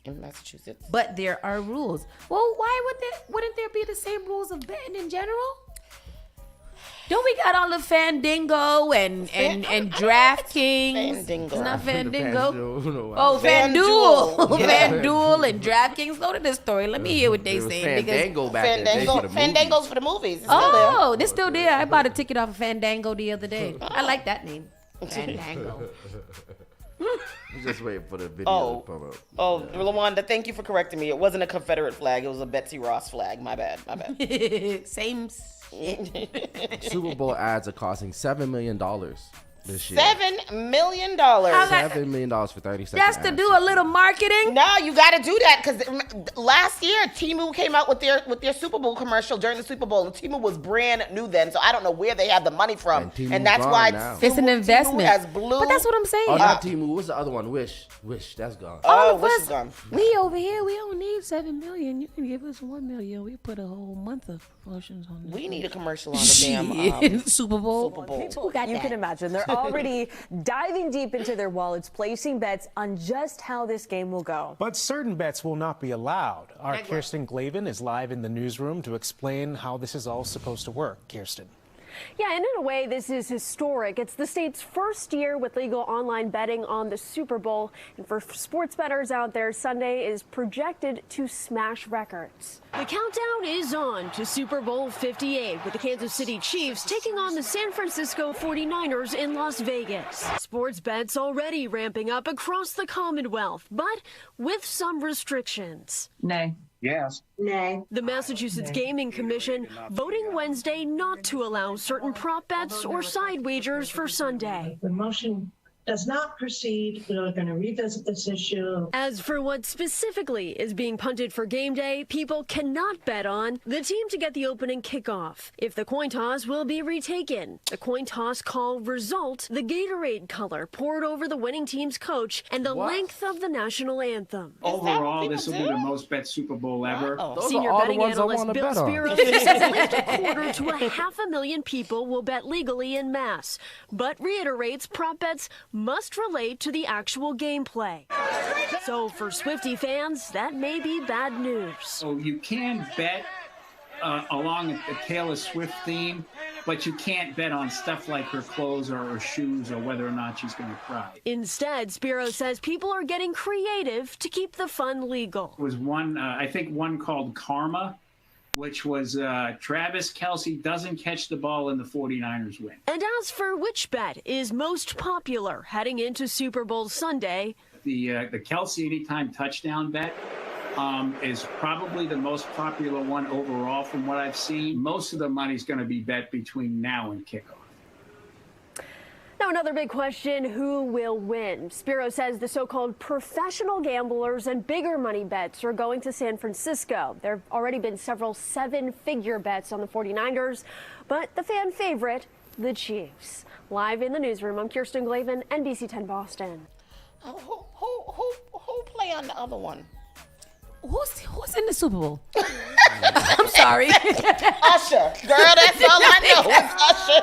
In Massachusetts. But there are rules. Well, why wouldn't there be the same rules of betting in general? Don't we got all the Fandango and DraftKings? Fandango. It's not Fandango. Oh, FanDuel. FanDuel and DraftKings. Go to this story. Let me hear what they say. Fandango back then. Fandango's for the movies. They're still there. I bought a ticket off of Fandango the other day. I like that name. Fandango. I'm just waiting for the video to come up. Oh, Lawanda, thank you for correcting me. It wasn't a Confederate flag. It was a Betsy Ross flag. My bad. Same. Super Bowl ads are costing $7 million this year. $7 million. $7 million for 30 seconds. That's to do a little marketing? No, you got to do that because last year Temu came out with their Super Bowl commercial during the Super Bowl, and Temu was brand new then, so I don't know where they had the money from, and that's why it's an investment. Has blue. But that's what I'm saying. Oh, not Temu. What's the other one? Wish, that's gone. Oh, Wish is gone. We over here, we don't need $7 million. You can give us $1 million. We put a whole month of promotions on. We need a commercial on the damn Super Bowl. People, you can imagine they're already diving deep into their wallets, placing bets on just how this game will go. But certain bets will not be allowed. Our Kirsten Glavin is live in the newsroom to explain how this is all supposed to work. Kirsten. Yeah, and in a way, this is historic. It's the state's first year with legal online betting on the Super Bowl. And for sports bettors out there, Sunday is projected to smash records. The countdown is on to Super Bowl 58 with the Kansas City Chiefs taking on the San Francisco 49ers in Las Vegas. Sports bets already ramping up across the Commonwealth, but with some restrictions. Nay. Yes. Nay. The Massachusetts Gaming Commission voting Wednesday not to allow certain prop bets or side wagers for Sunday. The motion does not proceed, we're going to revisit this issue. As for what specifically is being punted for game day, people cannot bet on the team to get the opening kickoff. If the coin toss will be retaken, the coin toss call result, the Gatorade color poured over the winning team's coach, and the length of the national anthem. Overall, this will be the most bet Super Bowl ever. Senior betting analyst Bill Spiro says at least a quarter to a 500,000 people will bet legally in mass, but reiterates prop bets must relate to the actual gameplay. So for Swiftie fans, that may be bad news. So you can bet along the Taylor Swift theme, but you can't bet on stuff like her clothes or her shoes or whether or not she's going to cry. Instead, Spiro says people are getting creative to keep the fun legal. There was one, I think one called Karma, which was Travis Kelce doesn't catch the ball and the 49ers win. And as for which bet is most popular heading into Super Bowl Sunday, the Kelce anytime touchdown bet is probably the most popular one overall from what I've seen. Most of the money's going to be bet between now and kickoff. Now, another big question, who will win? Spiro says the so-called professional gamblers and bigger money bets are going to San Francisco. There have already been several seven-figure bets on the 49ers, but the fan favorite, the Chiefs. Live in the newsroom, I'm Kirsten Glavin, NBC 10 Boston. Who play on the other one? Who's in the Super Bowl? I'm sorry. Usher. Girl, that's all I know is Usher.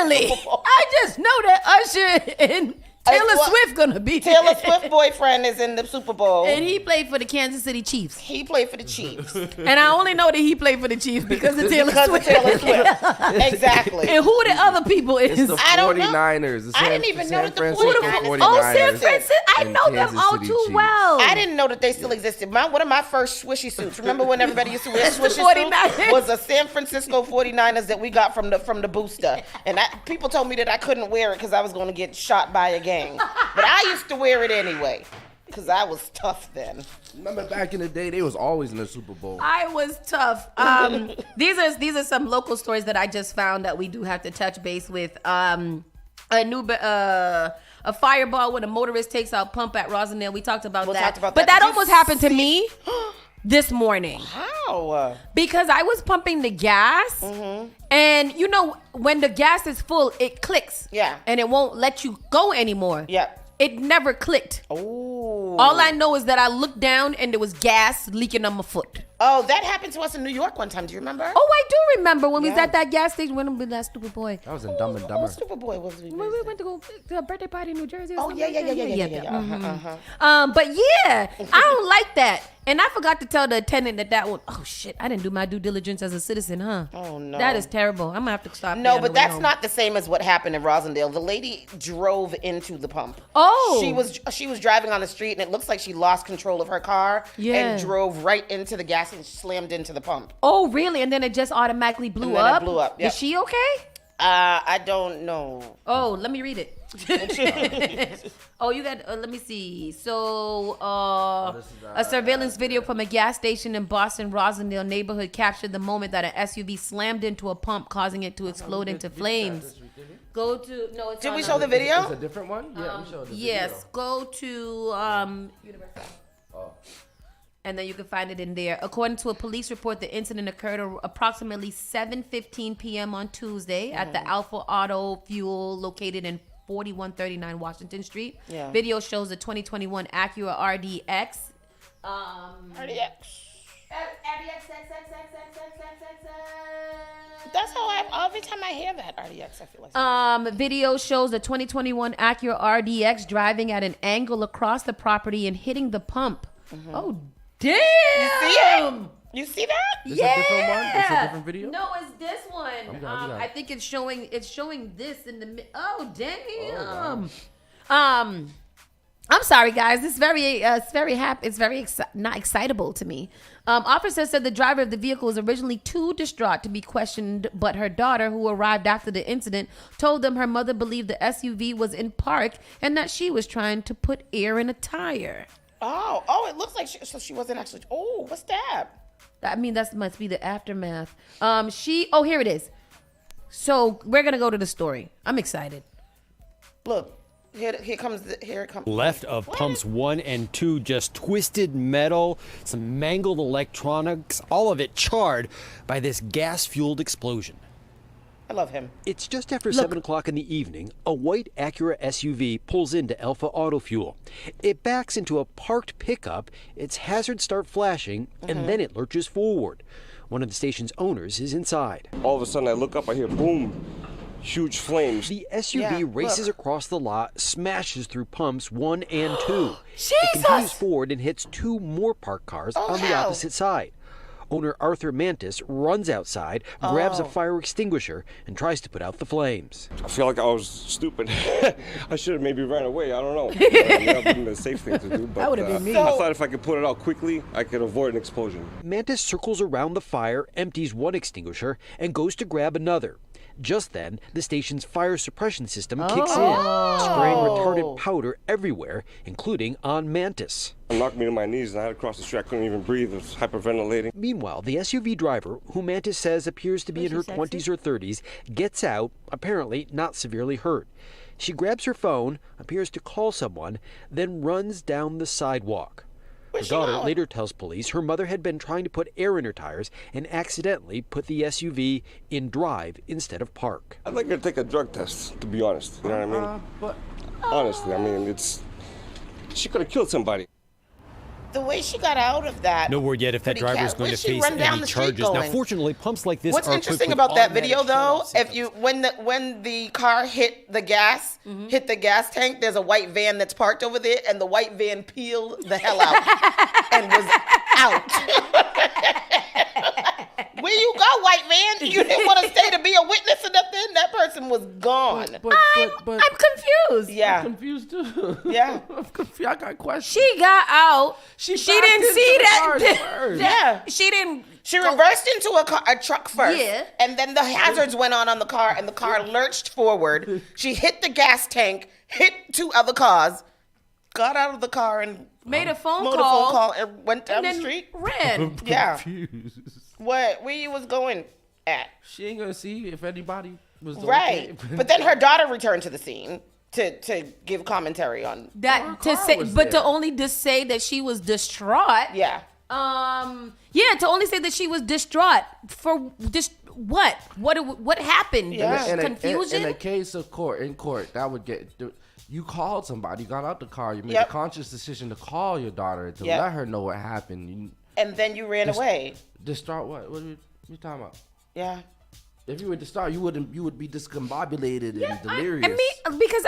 Literally. I just know that Usher and Taylor Swift gonna be there. Taylor Swift boyfriend is in the Super Bowl. And he played for the Kansas City Chiefs. He played for the Chiefs. And I only know that he played for the Chiefs because of Taylor Swift. Exactly. And who the other people is? It's the 49ers. I didn't even know that the 49ers. Oh, San Francisco. I know them all too well. I didn't know that they still existed. One of my first swishy suits, remember when everybody used to wear swishy 49ers. suits? Was a San Francisco 49ers that we got from the booster. And people told me that I couldn't wear it because I was going to get shot by a gang. But I used to wear it anyway because I was tough then. Remember back in the day, they was always in the Super Bowl. I was tough. These are some local stories that I just found that we do have to touch base with. A fireball when a motorist takes out pump at Rosendale. We talked about that. But that almost happened to me this morning. How? Because I was pumping the gas, and you know when the gas is full, it clicks. Yeah. And it won't let you go anymore. Yeah. It never clicked. Oh. All I know is that I looked down and there was gas leaking on my foot. Oh, that happened to us in New York one time. Do you remember? Oh, I do remember when we was at that gas station with that stupid boy. That was in Dumb and Dumber. Stupid boy was we? When we went to go to a birthday party in New Jersey. Or Yeah. But yeah, I don't like that. And I forgot to tell the attendant that one. Oh shit, I didn't do my due diligence as a citizen, huh? Oh no. That is terrible. I'm gonna have to stop. No, but that's not the same as what happened in Rosendale. The lady drove into the pump. Oh. She was driving on the street and it looks like she lost control of her car and drove right into the gas and slammed into the pump. Oh really? And then it just automatically blew up? It blew up. Yep. Is she okay? I don't know. Oh, let me read it. Oh, you got, let me see. So, a surveillance video from a gas station in Boston Rosendale neighborhood captured the moment that an SUV slammed into a pump, causing it to explode into flames. Go to, no, it's Did we show the video? It's a different one? Yeah, we showed the video. Yes, go to, Universal. And then you can find it in there. According to a police report, the incident occurred approximately 7:15 p.m. on Tuesday at the Alpha Auto Fuel located in 4139 Washington Street. Yeah. Video shows the 2021 Acura RDX. That's how every time I hear that RDX, I feel like. Video shows the 2021 Acura RDX driving at an angle across the property and hitting the pump. Oh, damn! You see it? You see that? This a different one? This a different video? No, it's this one. I think it's showing this in the oh damn. I'm sorry guys. It's very not excitable to me. Officers said the driver of the vehicle was originally too distraught to be questioned, but her daughter, who arrived after the incident, told them her mother believed the SUV was in park and that she was trying to put air in a tire. Oh, it looks like she wasn't actually. Oh, what's that? I mean, that must be the aftermath. Here it is. So we're going to go to the story. I'm excited. Look. Here it comes. Left of pumps 1 and 2, just twisted metal, some mangled electronics, all of it charred by this gas-fueled explosion. I love him. It's just after 7 o'clock in the evening. A white Acura SUV pulls into Alpha Auto Fuel. It backs into a parked pickup, its hazards start flashing, and then it lurches forward. One of the station's owners is inside. All of a sudden I look up, I hear boom. Huge flames. The SUV races across the lot, smashes through pumps 1 and 2. Jesus! It continues forward and hits 2 more parked cars on the opposite side. Owner Arthur Mantis runs outside, grabs a fire extinguisher, and tries to put out the flames. I feel like I was stupid. I should have maybe ran away. I don't know. That would have been the safe thing to do. But, That would have been me. I thought if I could put it out quickly, I could avoid an explosion. Mantis circles around the fire, empties one extinguisher, and goes to grab another. Just then, the station's fire suppression system kicks in, spraying retardant powder everywhere, including on Mantis. It knocked me to my knees and I had to cross the street. I couldn't even breathe. It was hyperventilating. Meanwhile, the SUV driver, who Mantis says appears to be in her 20s or 30s, gets out, apparently not severely hurt. She grabs her phone, appears to call someone, then runs down the sidewalk. Her daughter later tells police her mother had been trying to put air in her tires and accidentally put the SUV in drive instead of park. I'd like her to take a drug test, to be honest. You know what I mean? But honestly, I mean, she could have killed somebody. The way she got out of that. No word yet if that driver is going to face any charges. Now, fortunately, pumps like this What's are interesting equipped with about that automatic video, though, shut-off if you when the car hit the gas tank, there's a white van that's parked over there, and the white van peeled the hell out and was out. Where you go, white van? You didn't want to stay to be a witness or nothing. That person was gone. I'm confused. Yeah. I'm confused too. Yeah. I'm confused. I got questions. She got out. She didn't see that. Yeah. She didn't. She reversed into a truck first. Yeah. And then the hazards went on the car, and the car lurched forward. She hit the gas tank, hit 2 other cars, got out of the car, and made a phone made call. a phone call and went down the street. Ran. Yeah. Confused. Where you was going at? She ain't gonna see if anybody was Right. okay. But then her daughter returned to the scene to give commentary on That to say, but to only just say that she was distraught. Yeah. Yeah, to only say that she was distraught for just what happened? Confusion. In a case of in court, that would get. You called somebody, you got out the car, you made a conscious decision to call your daughter to let her know what happened. And then you ran away. Distraught? What? What are you talking about? Yeah. If you were distraught, you would be discombobulated and delirious. Because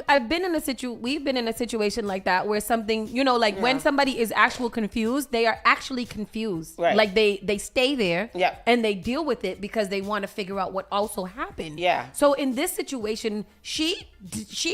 I've been in we've been in a situation like that where something, when somebody is confused, they are actually confused. Right. Like they stay there Yeah. and they deal with it because they want to figure out what also happened. Yeah. So in this situation, she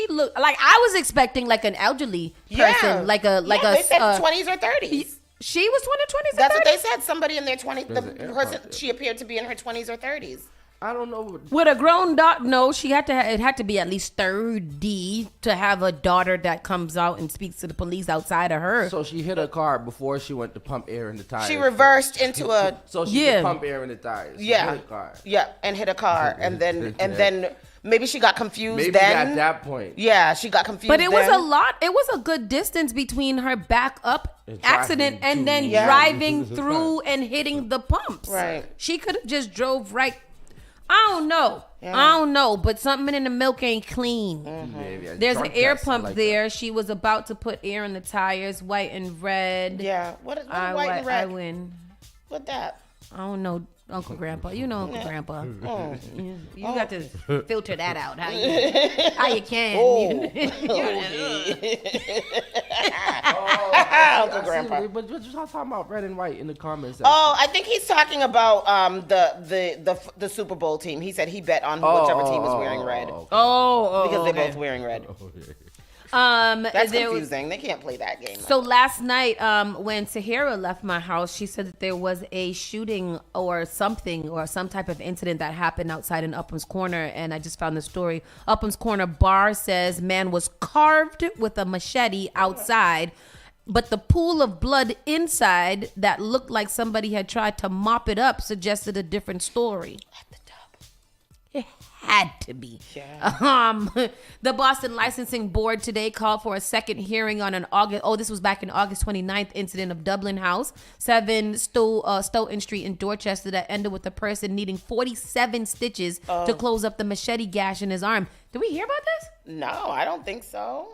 looked like I was expecting like an elderly person, like a they said 20s or 30s. She was 20s or 30s? That's what they said. Somebody in their 20s. The person, she appeared to be in her 20s or 30s. I don't know. With a grown daughter, no, she had to. It had to be at least 30 to have a daughter that comes out and speaks to the police outside of her. So she hit her car before she went to pump air in the tires. She reversed into a. So she could pump air in the tires. She Yeah. hit a car. Yeah, and hit a car, and then maybe she got confused. Maybe then at that point. Yeah, she got confused. But it was then. a lot. It was a good distance between her back up Exactly. accident and then driving through and hitting the pumps. Right. She could have just drove right. I don't know. But something in the milk ain't clean. Mm-hmm. There's an air pump there. She was about to put air in the tires, white and red. Yeah. What is white and red? I win. What that? I don't know, Uncle Grandpa. You know Uncle Grandpa. You got to filter that out. How you can. Uncle Grandpa. But you're talking about red and white in the comments. Oh, I think he's talking about the Super Bowl team. He said he bet on whichever team is wearing red. Because they're both wearing red. That's confusing. They can't play that game. So last night, when Sahara left my house, she said that there was a shooting or something or some type of incident that happened outside in Upham's Corner. And I just found the story. Upham's Corner bar says man was carved with a machete outside, but the pool of blood inside that looked like somebody had tried to mop it up suggested a different story. It had to be. The Boston Licensing Board today called for a second hearing on this was back in August 29th incident of Dublin House, 7 Stoughton Street in Dorchester that ended with a person needing 47 stitches to close up the machete gash in his arm. Did we hear about this? No, I don't think so.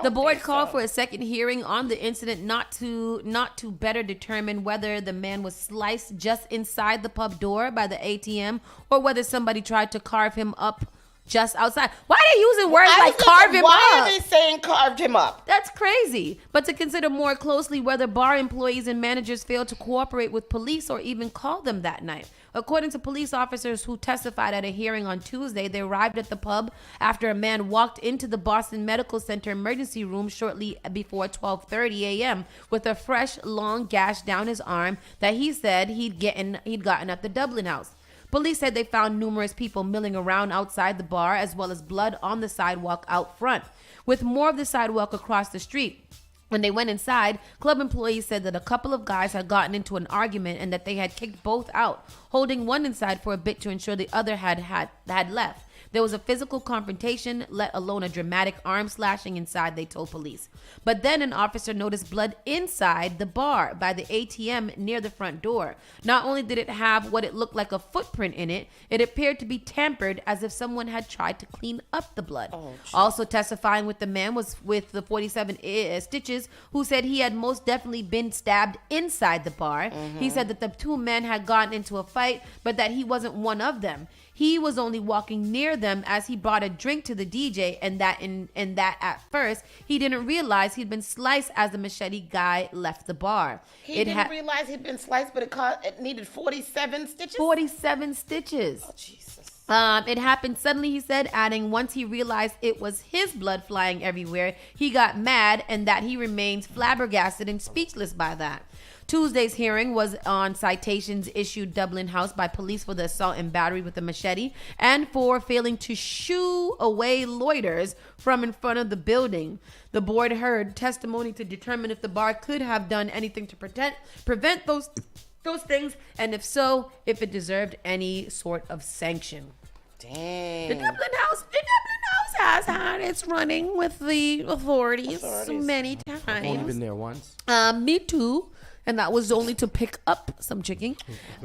The board called for a second hearing on the incident, not to better determine whether the man was sliced just inside the pub door by the ATM or whether somebody tried to carve him up just outside. Why are they using words like carve him up? Why are they saying carved him up? That's crazy. But to consider more closely whether bar employees and managers failed to cooperate with police or even call them that night. According to police officers who testified at a hearing on Tuesday, they arrived at the pub after a man walked into the Boston Medical Center emergency room shortly before 12:30 a.m. with a fresh, long gash down his arm that he said he'd gotten at the Dublin House. Police said they found numerous people milling around outside the bar as well as blood on the sidewalk out front, with more of the sidewalk across the street. When they went inside, club employees said that a couple of guys had gotten into an argument and that they had kicked both out, holding one inside for a bit to ensure the other had left. There was a physical confrontation, let alone a dramatic arm slashing inside, they told police. But then an officer noticed blood inside the bar by the ATM near the front door. Not only did it have what it looked like a footprint in it, it appeared to be tampered as if someone had tried to clean up the blood. Also testifying with the man was with the 47 stitches, who said he had most definitely been stabbed inside the bar. He said that the two men had gotten into a fight, but that he wasn't one of them. He was only walking near them as he brought a drink to the DJ, and that at first he didn't realize he'd been sliced as the machete guy left the bar. He didn't realize he'd been sliced, but it needed 47 stitches? 47 stitches. Oh, Jesus. It happened suddenly, he said, adding once he realized it was his blood flying everywhere, he got mad and that he remains flabbergasted and speechless by that. Tuesday's hearing was on citations issued Dublin House by police for the assault and battery with a machete and for failing to shoo away loiterers from in front of the building. The board heard testimony to determine if the bar could have done anything to prevent those things, and if so, if it deserved any sort of sanction. Dang. The Dublin House has had its running with the authorities many times. I've only been there once. Me too. And that was only to pick up some chicken.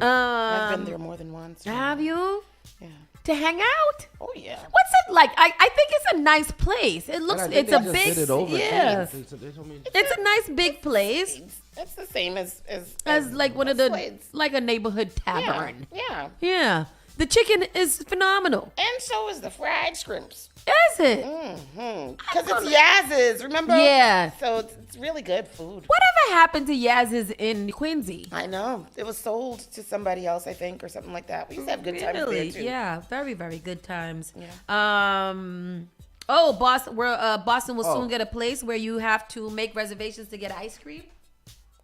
I've been there more than once. Have you? Yeah. To hang out? Oh yeah. What's it like? I think it's a nice place. It looks. It's a big. Yeah. It's a nice big place. It's the same as like one of the like a neighborhood tavern. Yeah. Yeah. The chicken is phenomenal. And so is the fried shrimps. Is it? Because it's Yaz's, remember? Yeah. So it's really good food. Whatever happened to Yaz's in Quincy? I know. It was sold to somebody else, I think, or something like that. We used to have good times there, too. Yeah, very, very good times. Yeah. Boston will soon get a place where you have to make reservations to get ice cream.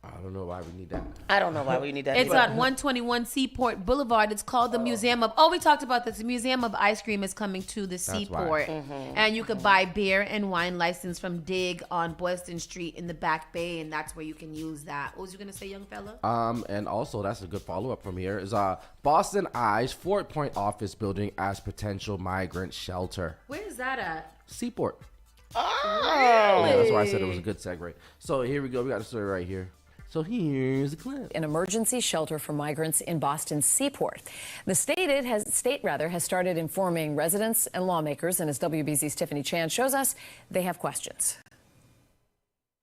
I don't know why we need that. I don't know why we need that. It's on 121 Seaport Boulevard. It's called the Museum of... we talked about this. The Museum of Ice Cream is coming to the Seaport. And you could buy beer and wine license from Dig on Boylston Street in the Back Bay, and that's where you can use that. What was you going to say, young fella? And also, that's a good follow-up from here, is Boston eyes Fort Point office building as potential migrant shelter. Where is that at? Seaport. Oh! Yeah, that's why I said it was a good segue. So here we go. We got a story right here. So here's the clip. An emergency shelter for migrants in Boston's Seaport. The state has started informing residents and lawmakers, and as WBZ's Tiffany Chan shows us, they have questions.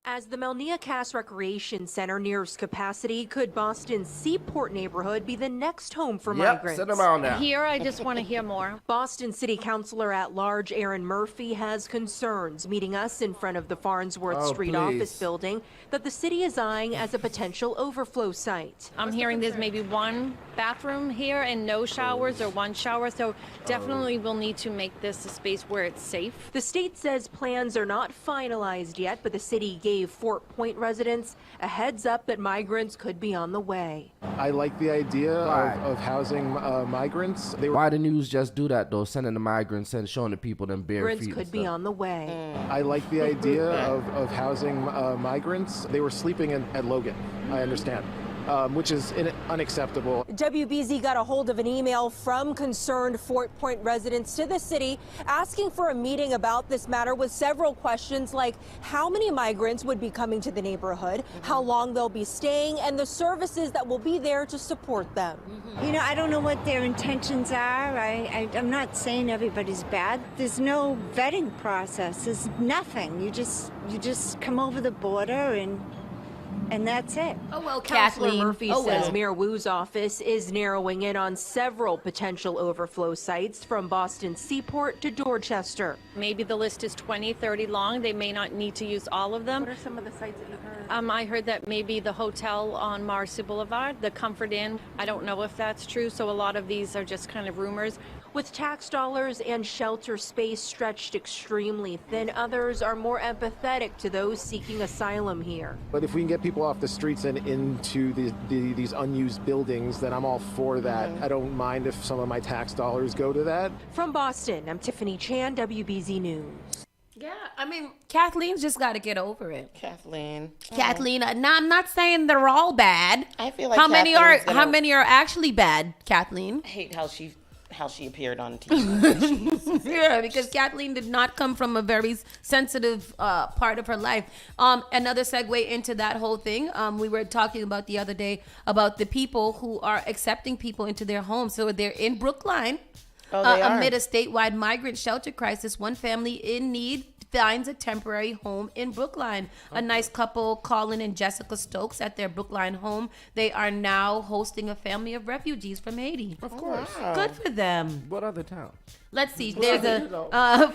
As the Melnia Cass Recreation Center nears capacity, could Boston's Seaport neighborhood be the next home for migrants? Send them out now. Here, I just want to hear more. Boston City Councilor at Large Aaron Murphy has concerns meeting us in front of the Farnsworth Street office building that the city is eyeing as a potential overflow site. I'm hearing there's maybe one bathroom here and no showers or one shower, so definitely we'll need to make this a space where it's safe. The state says plans are not finalized yet, but the city gave Fort Point residents a heads up that migrants could be on the way. I like the idea of housing migrants. Why the news just do that though? Sending the migrants and showing the people them bare feet. Migrants could be on the way. I like the idea of housing migrants. They were sleeping at Logan. I understand. which is unacceptable. WBZ got a hold of an email from concerned Fort Point residents to the city asking for a meeting about this matter with several questions like how many migrants would be coming to the neighborhood, how long they'll be staying, and the services that will be there to support them. You know, I don't know what their intentions are. I'm not saying everybody's bad. There's no vetting process. There's nothing. You just come over the border and that's it. Oh, well, Councilor Kathleen. Murphy says Mayor Wu's office is narrowing in on several potential overflow sites from Boston Seaport to Dorchester. Maybe the list is 20, 30 long. They may not need to use all of them. What are some of the sites that you've heard? I heard that maybe the hotel on Marcy Boulevard, the Comfort Inn. I don't know if that's true, so a lot of these are just kind of rumors. With tax dollars and shelter space stretched extremely thin, others are more empathetic to those seeking asylum here. But if we can get people off the streets and into these unused buildings, then I'm all for that. I don't mind if some of my tax dollars go to that. From Boston, I'm Tiffany Chan, WBZ News. Yeah, I mean, Kathleen's just got to get over it. Kathleen. Now, I'm not saying they're all bad. I feel like how many are actually bad, Kathleen? I hate how she appeared on TV. Yeah, because Kathleen did not come from a very sensitive part of her life. Another segue into that whole thing, we were talking about the other day about the people who are accepting people into their homes. So they're in Brookline. Amid a statewide migrant shelter crisis, one family in need finds a temporary home in Brookline. A nice couple, Colin and Jessica Stokes, at their Brookline home. They are now hosting a family of refugees from Haiti. Of course. Good for them. What other town? Let's see. There's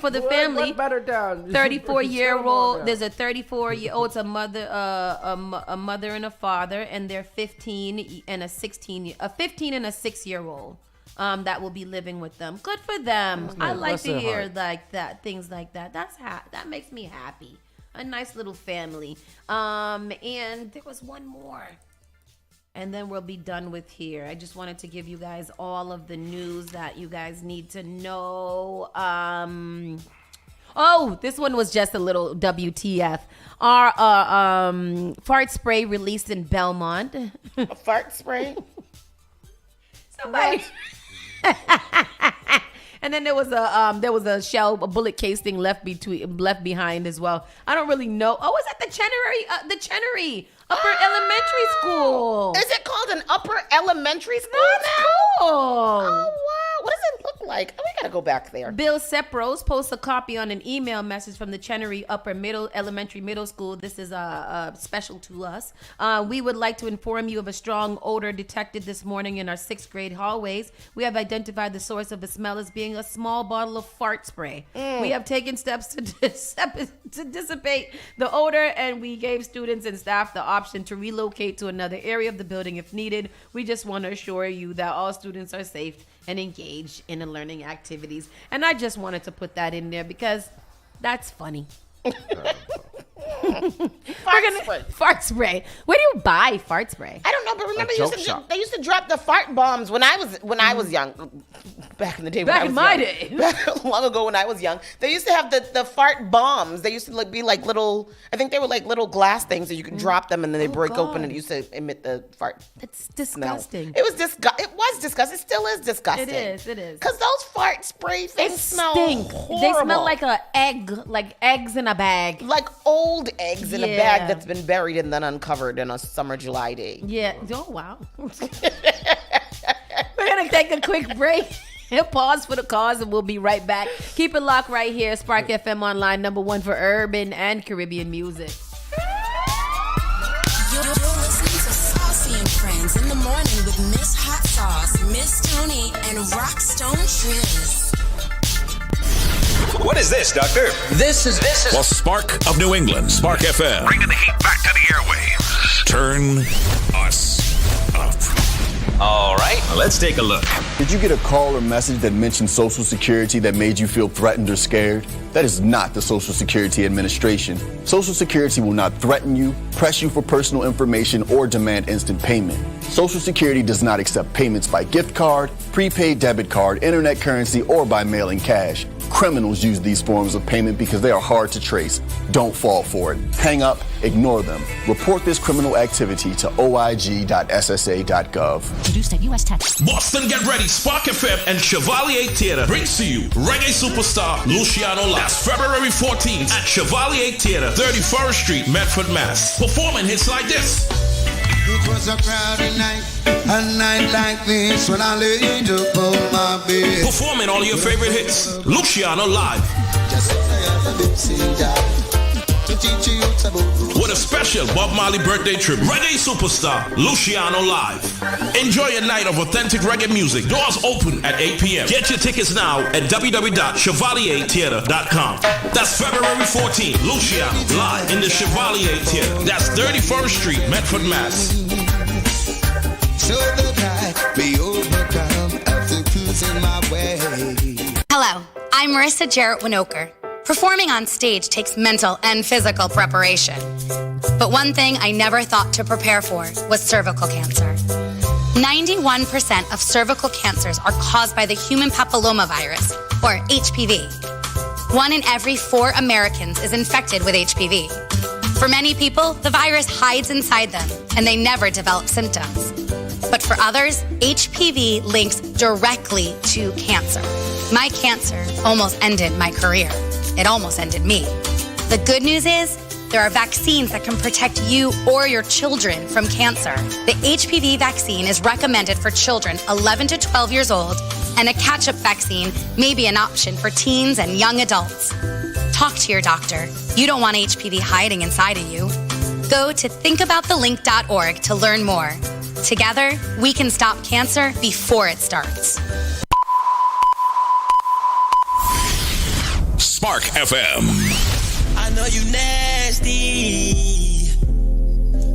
for the family. What better town? 34-year-old. There's a 34-year-old. It's a mother, a mother and a father, and they're 15 and a 6-year-old. That will be living with them. Good for them. I like to hear like that, things like that. That makes me happy. A nice little family. And there was one more. And then we'll be done with here. I just wanted to give you guys all of the news that you guys need to know. This one was just a little WTF. Our fart spray released in Belmont. A fart spray? Somebody. And then there was a bullet casing left behind as well. I don't really know. Oh, it's at the Chenery Upper Elementary School. Is it called an upper elementary school now? Cool. Oh, wow. What does it look like? Oh, we got to go back there. Bill Sepros posts a copy on an email message from the Chenery Upper Elementary Middle School. This is special to us. We would like to inform you of a strong odor detected this morning in our 6th grade hallways. We have identified the source of the smell as being a small bottle of fart spray. We have taken steps to dissipate the odor, and we gave students and staff the option to relocate to another area of the building if needed. We just want to assure you that all students are safe and engaged in the learning activities. And I just wanted to put that in there because that's funny. Fart spray. Where do you buy fart spray? I don't know, but remember they used to drop the fart bombs when I was young. Back in the day, back in my day, long ago when I was young, they used to have the fart bombs. They used to be like little. I think they were like little glass things that you could drop them and then they break open and it used to emit the fart. It's disgusting. It was disgusting. It still is disgusting. It is. Because those fart spray things smell horrible. They smell like an egg, like eggs in a bag, like old eggs in a bag that's been buried and then uncovered in a summer July day. Yeah. Oh wow. We're gonna take a quick break. Pause for the cause and we'll be right back. Keep it locked right here. Spark FM Online, #1 for urban and Caribbean music. You're listening to Saucy and Friends in the morning with Miss Hot Sauce, Miss Tony, and Rockstone Triz. What is this, Doctor? This is well, Spark of New England, Spark FM. Bringing the heat back to the airwaves. Turn us up. All right, let's take a look. Did you get a call or message that mentioned Social Security that made you feel threatened or scared? That is not the Social Security Administration. Social Security will not threaten you, press you for personal information, or demand instant payment. Social Security does not accept payments by gift card, prepaid debit card, internet currency, or by mailing cash. Criminals use these forms of payment because they are hard to trace. Don't fall for it. Hang up, ignore them. Report this criminal activity to oig.ssa.gov. Produced at U.S. Tech. Boston, get ready. Spark FM and Chevalier Theater brings to you reggae superstar Luciano Live. February 14th at Chevalier Theater, 31st Street, Medford, Mass. Performing hits like this. It was a crowded night, a night like this when I laid upon my bed. Performing all your favorite hits. Luciano Live. With a special Bob Marley birthday tribute. Reggae superstar Luciano Live. Enjoy a night of authentic reggae music. Doors open at 8 p.m. Get your tickets now at www.chevaliertheater.com. That's February 14th. Luciano Live in the Chevalier Theater. That's 31st Street, Medford, Mass. So that I be overcome after cruising my way. Hello, I'm Marissa Jarrett Winokur. Performing on stage takes mental and physical preparation. But one thing I never thought to prepare for was cervical cancer. 91% of cervical cancers are caused by the human papillomavirus, or HPV. 1 in every 4 Americans is infected with HPV. For many people, the virus hides inside them, and they never develop symptoms. But for others, HPV links directly to cancer. My cancer almost ended my career. It almost ended me. The good news is, there are vaccines that can protect you or your children from cancer. The HPV vaccine is recommended for children 11 to 12 years old, and a catch-up vaccine may be an option for teens and young adults. Talk to your doctor. You don't want HPV hiding inside of you. Go to thinkaboutthelink.org to learn more. Together, we can stop cancer before it starts. Spark FM. I know you nasty.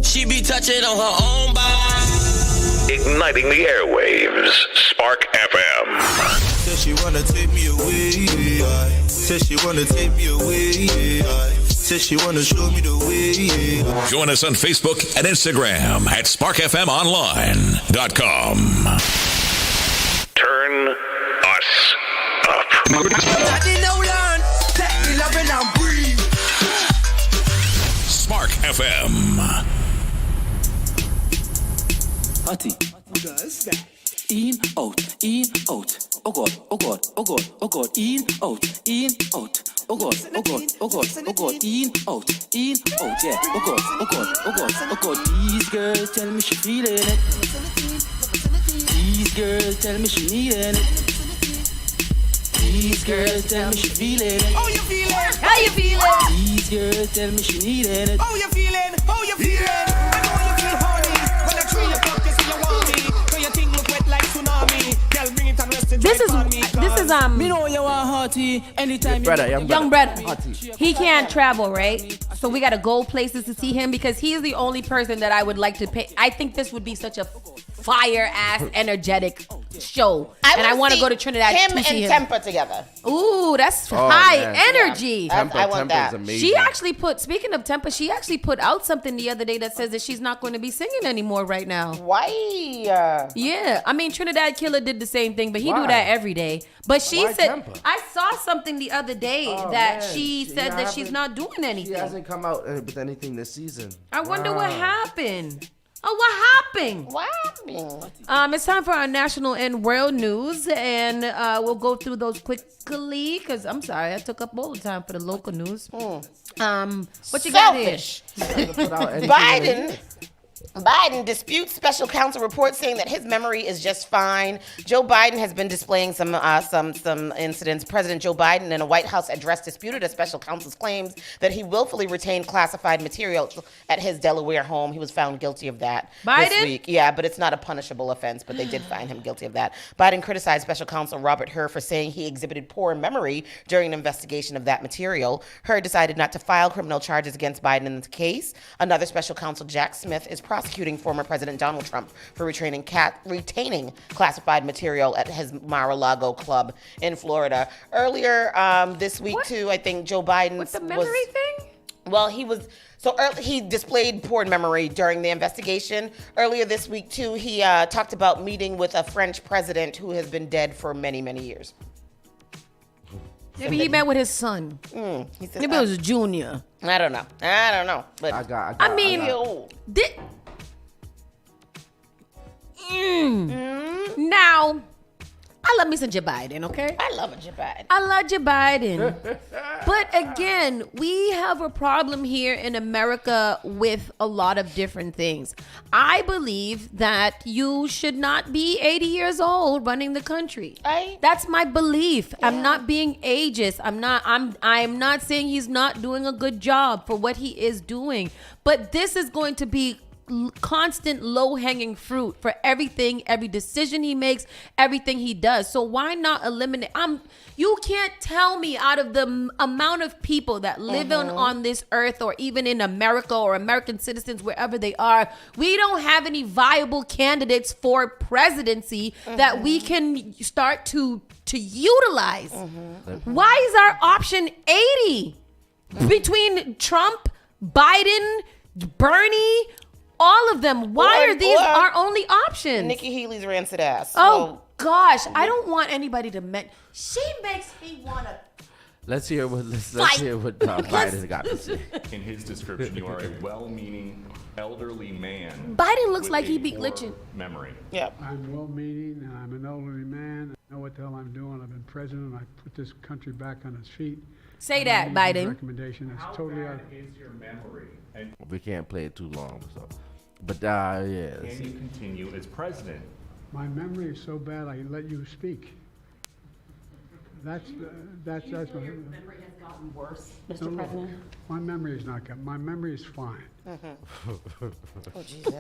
She be touching on her own body. Igniting the airwaves. Spark FM. Says she wanna take me away. Says she wanna take me away. Says she wanna show me the way. Join us on Facebook and Instagram at sparkfmonline.com. Turn us up. Spark FM. Party. In, out, in, out. Oh God, oh God, oh God, oh God. In, out, in, out. Oh God, oh God, oh God, oh God. In, out, yeah. Oh God, oh God, oh God, oh God. These girls tell me she feeling it. These girls tell me she needing it. These girls tell me she feeling it. Oh, you feeling? How you feeling? These girls tell me she needing it. Oh, you feeling? Oh, you feeling? I know you feel horny. When I treat you up, you see you want me. So your thing look wet like tsunami. Girl, bring it and rest it. This is Me know you want hearty anytime young brother. He can't travel, right? So we gotta go places to see him because he's the only person that I would like to pay. I think this would be such a fire ass energetic show, and I want to go to Trinidad him to see and him. Tempa together. Ooh, that's high energy. I want that. Amazing. She actually put. Speaking of Tempa, she actually put out something the other day that says that she's not going to be singing anymore right now. Why? Yeah, I mean Trinidad Killer did the same thing, but he Why? do that every day. But she Why said, Tempa? I saw something the other day that she said that she's not doing She anything. hasn't come out with anything this season. I wonder what Wow. happened. Oh, what happened? What happened? It's time for our national and world news, and we'll go through those quickly because I'm sorry I took up all the time for the local news. What you got here? Biden disputes special counsel report saying that his memory is just fine. Joe Biden has been displaying some incidents. President Joe Biden in a White House address disputed a special counsel's claims that he willfully retained classified material at his Delaware home. He was found guilty of that this week. Yeah, but it's not a punishable offense, but they did find him guilty of that. Biden criticized special counsel Robert Hur for saying he exhibited poor memory during an investigation of that material. Hur decided not to file criminal charges against Biden in the case. Another special counsel, Jack Smith, is prosecuting former President Donald Trump for retaining classified material at his Mar-a-Lago club in Florida. Earlier this week, too, I think Joe Biden With the memory thing? Well, he displayed poor memory during the investigation. Earlier this week, too, he talked about meeting with a French president who has been dead for many, many years. Maybe he met with his son. He said, Maybe it was a junior. I don't know. But now, I love me some Joe Biden, okay? I love a Joe Biden. I love Joe Biden. But again, we have a problem here in America with a lot of different things. I believe that you should not be 80 years old running the country. That's my belief. Yeah. I'm not being ageist. I am not saying he's not doing a good job for what he is doing. But this is going to be constant low-hanging fruit for everything, every decision he makes, everything he does. So why not eliminate? You can't tell me out of the amount of people that live on this earth, or even in America, or American citizens, wherever they are, we don't have any viable candidates for presidency that we can start to utilize. Why is our option 80 between Trump, Biden, Bernie? All of them. Why are these our only options? Nikki Haley's rancid ass. Oh, gosh. I don't want anybody to she makes me want to. Let's hear what Biden got to say. In his description, you are a well-meaning elderly man. Biden looks like he be glitching. Memory. Yep. I'm well-meaning, and I'm an elderly man. I know what the hell I'm doing. I've been president. I put this country back on its feet. Say that, Biden. Recommendation. It's totally bad is your memory? And we can't play it too long, so. But yeah. Can you continue as president? My memory is so bad. I let you speak. That's my memory has gotten worse, Mr. President. My memory is not good. My memory is fine. Oh, Jesus.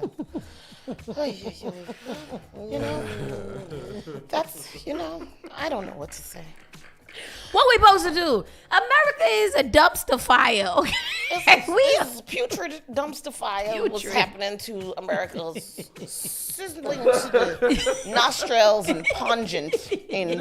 I don't know what to say. What we supposed to do? America is a dumpster fire. Okay? It's putrid dumpster fire. What's happening to America's sizzling to the nostrils and pungent. We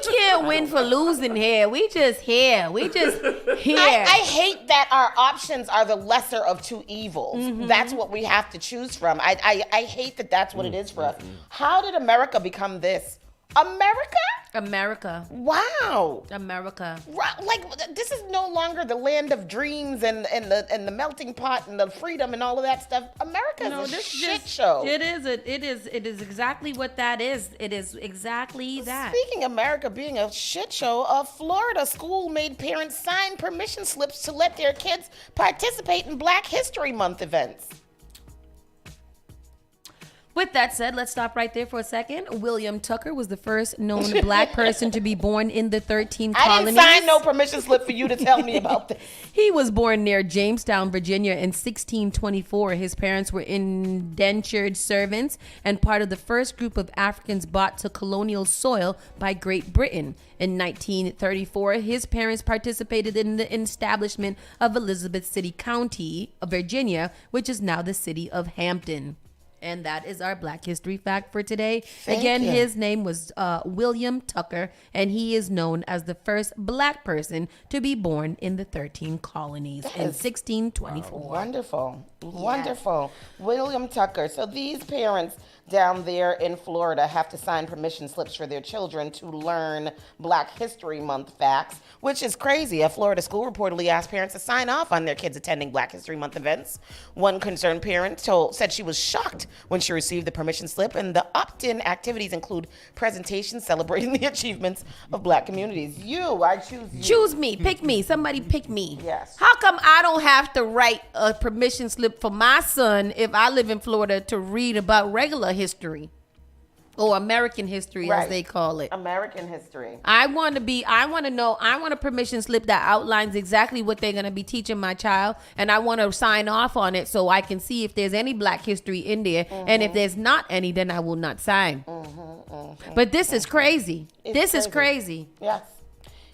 can't win for losing here. We just here. I hate that our options are the lesser of two evils. That's what we have to choose from. I hate that that's what it is for us. How did America become this? America? Wow. America. Like, this is no longer the land of dreams and the melting pot and the freedom and all of that stuff. America is a shit show. It is exactly what that is. It is exactly that. Speaking of America being a shit show, a Florida school made parents sign permission slips to let their kids participate in Black History Month events. With that said, let's stop right there for a second. William Tucker was the first known Black person to be born in the 13 colonies. I didn't sign no permission slip for you to tell me about this. He was born near Jamestown, Virginia in 1624. His parents were indentured servants and part of the first group of Africans brought to colonial soil by Great Britain. In 1934, his parents participated in the establishment of Elizabeth City County, Virginia, which is now the city of Hampton. And that is our Black History fact for today. Again, his name was William Tucker, and he is known as the first Black person to be born in the 13 colonies in 1624. Wonderful. William Tucker. So these parents down there in Florida have to sign permission slips for their children to learn Black History Month facts, which is crazy. A Florida school reportedly asked parents to sign off on their kids attending Black History Month events. One concerned parent said she was shocked when she received the permission slip, and the opt-in activities include presentations celebrating the achievements of Black communities. I choose you. Choose me. Pick me. Somebody pick me. Yes. How come I don't have to write a permission slip for my son if I live in Florida to read about regular history or American history, as they call it? American history. I want a permission slip that outlines exactly what they're going to be teaching my child, and I want to sign off on it so I can see if there's any Black history in there, and if there's not any, then I will not sign. But this is crazy. This is crazy. Yes.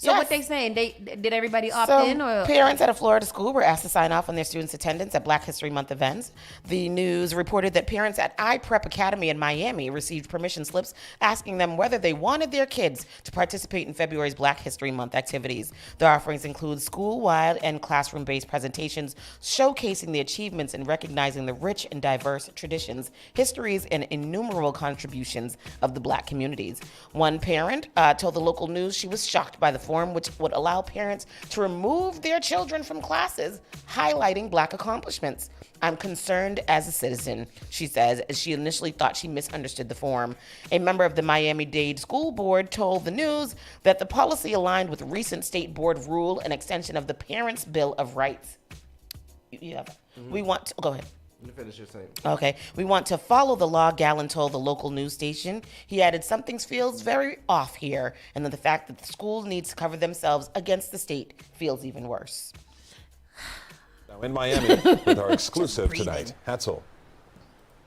So Yes. what they saying? Did everybody opt So in? Or parents at a Florida school were asked to sign off on their students' attendance at Black History Month events. The news reported that parents at iPrep Academy in Miami received permission slips asking them whether they wanted their kids to participate in February's Black History Month activities. The offerings include school-wide and classroom-based presentations showcasing the achievements and recognizing the rich and diverse traditions, histories, and innumerable contributions of the Black communities. One parent told the local news she was shocked by the form, which would allow parents to remove their children from classes, highlighting Black accomplishments. I'm concerned as a citizen, she says, as she initially thought she misunderstood the form. A member of the Miami-Dade School Board told the news that the policy aligned with recent state board rule and extension of the Parents' Bill of Rights. We want to, go ahead. Finish your saying. Okay. We want to follow the law, Gallon told the local news station. He added something feels very off here, and that the fact that the school needs to cover themselves against the state feels even worse. Now in Miami with our exclusive tonight, Hatzel.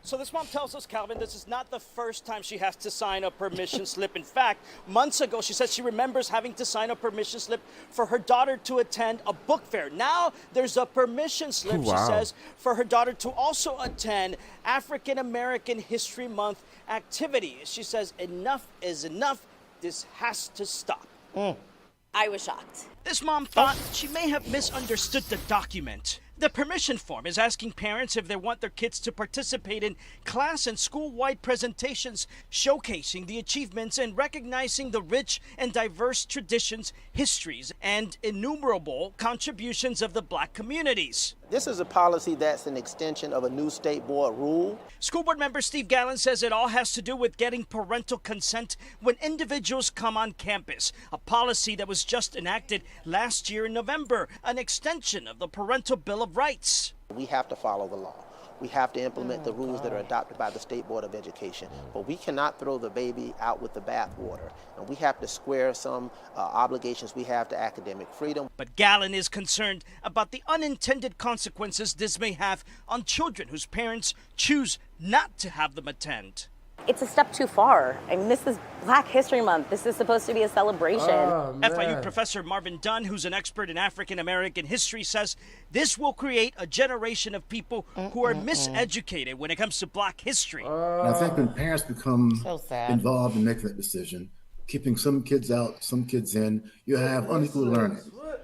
So this mom tells us, Calvin, this is not the first time she has to sign a permission slip. In fact, months ago, she says she remembers having to sign a permission slip for her daughter to attend a book fair. Now there's a permission slip, she says, for her daughter to also attend African American History Month activities. She says enough is enough. This has to stop. I was shocked. This mom thought she may have misunderstood the document. The permission form is asking parents if they want their kids to participate in class and school-wide presentations showcasing the achievements and recognizing the rich and diverse traditions, histories, and innumerable contributions of the Black communities. This is a policy that's an extension of a new state board rule. School board member Steve Gallon says it all has to do with getting parental consent when individuals come on campus, a policy that was just enacted last year in November, an extension of the Parental Bill of Rights. We have to follow the law. We have to implement the rules that are adopted by the State Board of Education. But we cannot throw the baby out with the bathwater. And we have to square some obligations we have to academic freedom. But Gallon is concerned about the unintended consequences this may have on children whose parents choose not to have them attend. It's a step too far. I mean, this is Black History Month. This is supposed to be a celebration. FIU professor Marvin Dunn, who's an expert in African American history, says this will create a generation of people who are miseducated when it comes to Black history. And I think when parents become involved in making that decision, keeping some kids out, some kids in, you have unequal learning.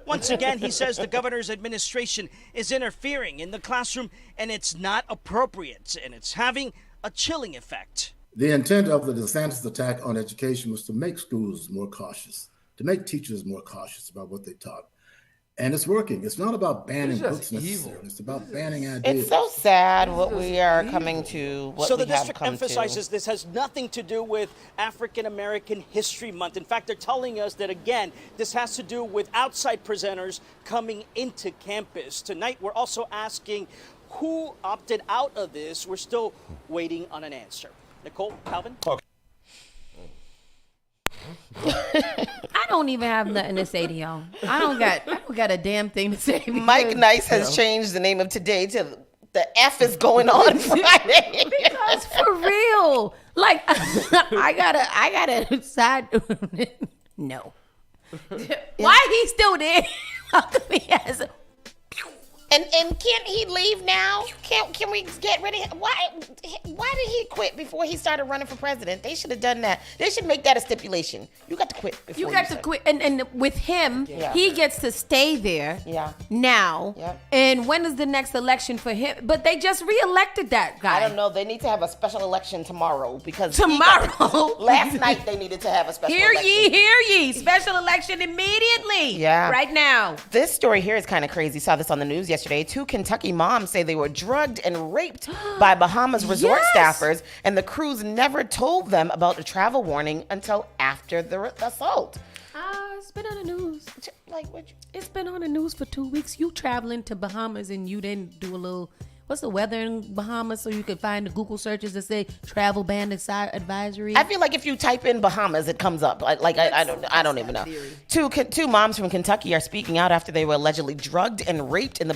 Once again, he says the governor's administration is interfering in the classroom and it's not appropriate and it's having a chilling effect. The intent of the DeSantis attack on education was to make schools more cautious, to make teachers more cautious about what they taught. And it's working. It's not about banning books necessarily. It's about banning ideas. It's so sad what we are coming to. So the district emphasizes this has nothing to do with African American History Month. In fact, they're telling us that, again, this has to do with outside presenters coming into campus. Tonight, we're also asking who opted out of this. We're still waiting on an answer. Nicole, Calvin? I don't even have nothing to say to y'all. I don't got a damn thing to say. Mike Nice has changed the name of today to the F is going on Friday. Because for real, like I gotta side. No. Why he still there? And can't he leave now? Can we get rid of him? Why did he quit before he started running for president? They should have done that. They should make that a stipulation. You got to quit before you got to quit. And with him, he gets to stay there now. Yep. And when is the next election for him? But they just reelected that guy. I don't know. They need to have a special election tomorrow because last night they needed to have a special election. Hear ye. Special election immediately. Yeah. Right now. This story here is kind of crazy. Saw this on the news yesterday. 2 Kentucky moms say they were drugged and raped by Bahamas resort staffers, and the crews never told them about the travel warning until after the assault. It's been on the news. Like it's been on the news for 2 weeks. You traveling to Bahamas and you didn't do a little. What's the weather in Bahamas so you can find the Google searches that say travel ban advisory? I feel like if you type in Bahamas, it comes up. I don't even know. Two moms from Kentucky are speaking out after they were allegedly drugged and raped in the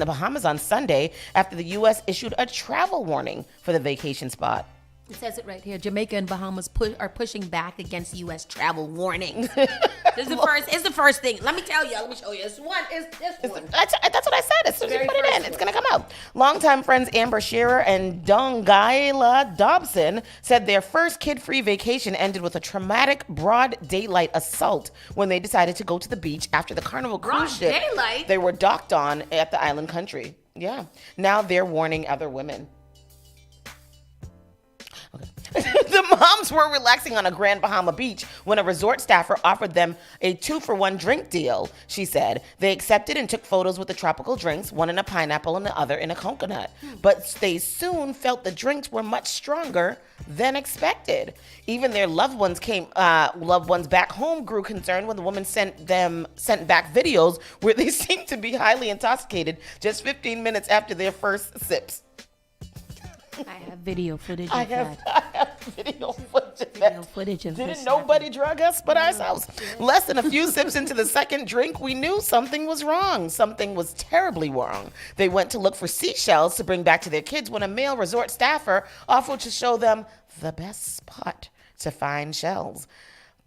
Bahamas on Sunday after the U.S. issued a travel warning for the vacation spot. It says it right here. Jamaica and Bahamas are pushing back against U.S. travel warnings. This is the first thing. Let me tell you. Let me show you. This one. That's what I said. As soon as you put it in, it's going to come out. Longtime friends Amber Shearer and Dongaila Dobson said their first kid-free vacation ended with a traumatic broad daylight assault when they decided to go to the beach after the Carnival cruise ship they were docked on at the island country. Yeah. Now they're warning other women. The moms were relaxing on a Grand Bahama beach when a resort staffer offered them a 2-for-1 drink deal, she said. They accepted and took photos with the tropical drinks, one in a pineapple and the other in a coconut. But they soon felt the drinks were much stronger than expected. Even their loved ones back home grew concerned when the woman sent back videos where they seemed to be highly intoxicated just 15 minutes after their first sips. I have video footage of I have video footage of that. Didn't nobody drug us but ourselves? Less than a few sips into the second drink, we knew something was wrong. Something was terribly wrong. They went to look for seashells to bring back to their kids when a male resort staffer offered to show them the best spot to find shells.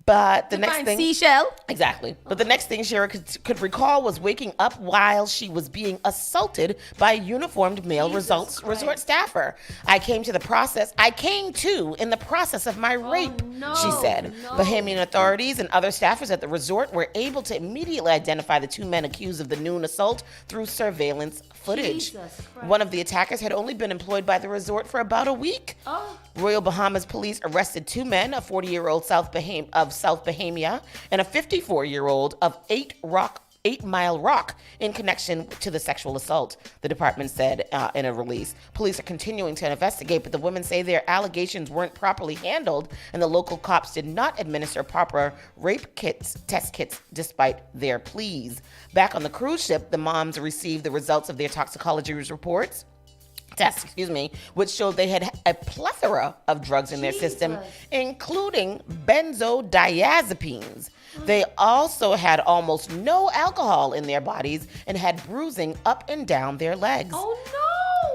But the next thing, seashell. Exactly. But the next thing Shira could recall was waking up while she was being assaulted by a uniformed male resort staffer. I came to in the process of my rape, she said. Bahamian authorities and other staffers at the resort were able to immediately identify the two men accused of the noon assault through surveillance footage. One of the attackers had only been employed by the resort for about a week. Royal Bahamas police arrested two men, a 40-year-old of South Bahamia and a 54-year-old of 8 Mile Rock in connection to the sexual assault, the department said in a release. Police are continuing to investigate, but the women say their allegations weren't properly handled and the local cops did not administer proper rape test kits despite their pleas. Back on the cruise ship, the moms received the results of their toxicology reports. Which showed they had a plethora of drugs in their system, including benzodiazepines. They also had almost no alcohol in their bodies and had bruising up and down their legs. Oh, no!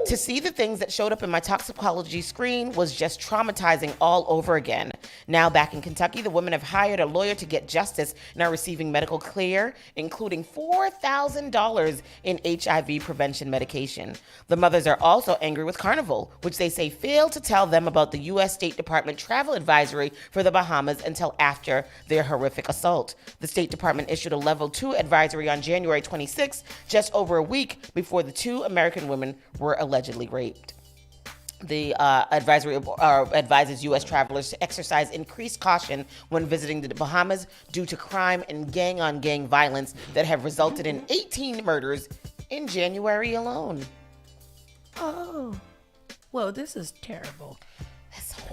To see the things that showed up in my toxicology screen was just traumatizing all over again. Now back in Kentucky, the women have hired a lawyer to get justice and are receiving medical care, including $4,000 in HIV prevention medication. The mothers are also angry with Carnival, which they say failed to tell them about the U.S. State Department travel advisory for the Bahamas until after their horrific assault. The State Department issued a level 2 advisory on January 26, just over a week before the two American women were allegedly raped. The advisory advises U.S. travelers to exercise increased caution when visiting the Bahamas due to crime and gang-on-gang violence that have resulted in 18 murders in January alone. Oh, well, this is terrible.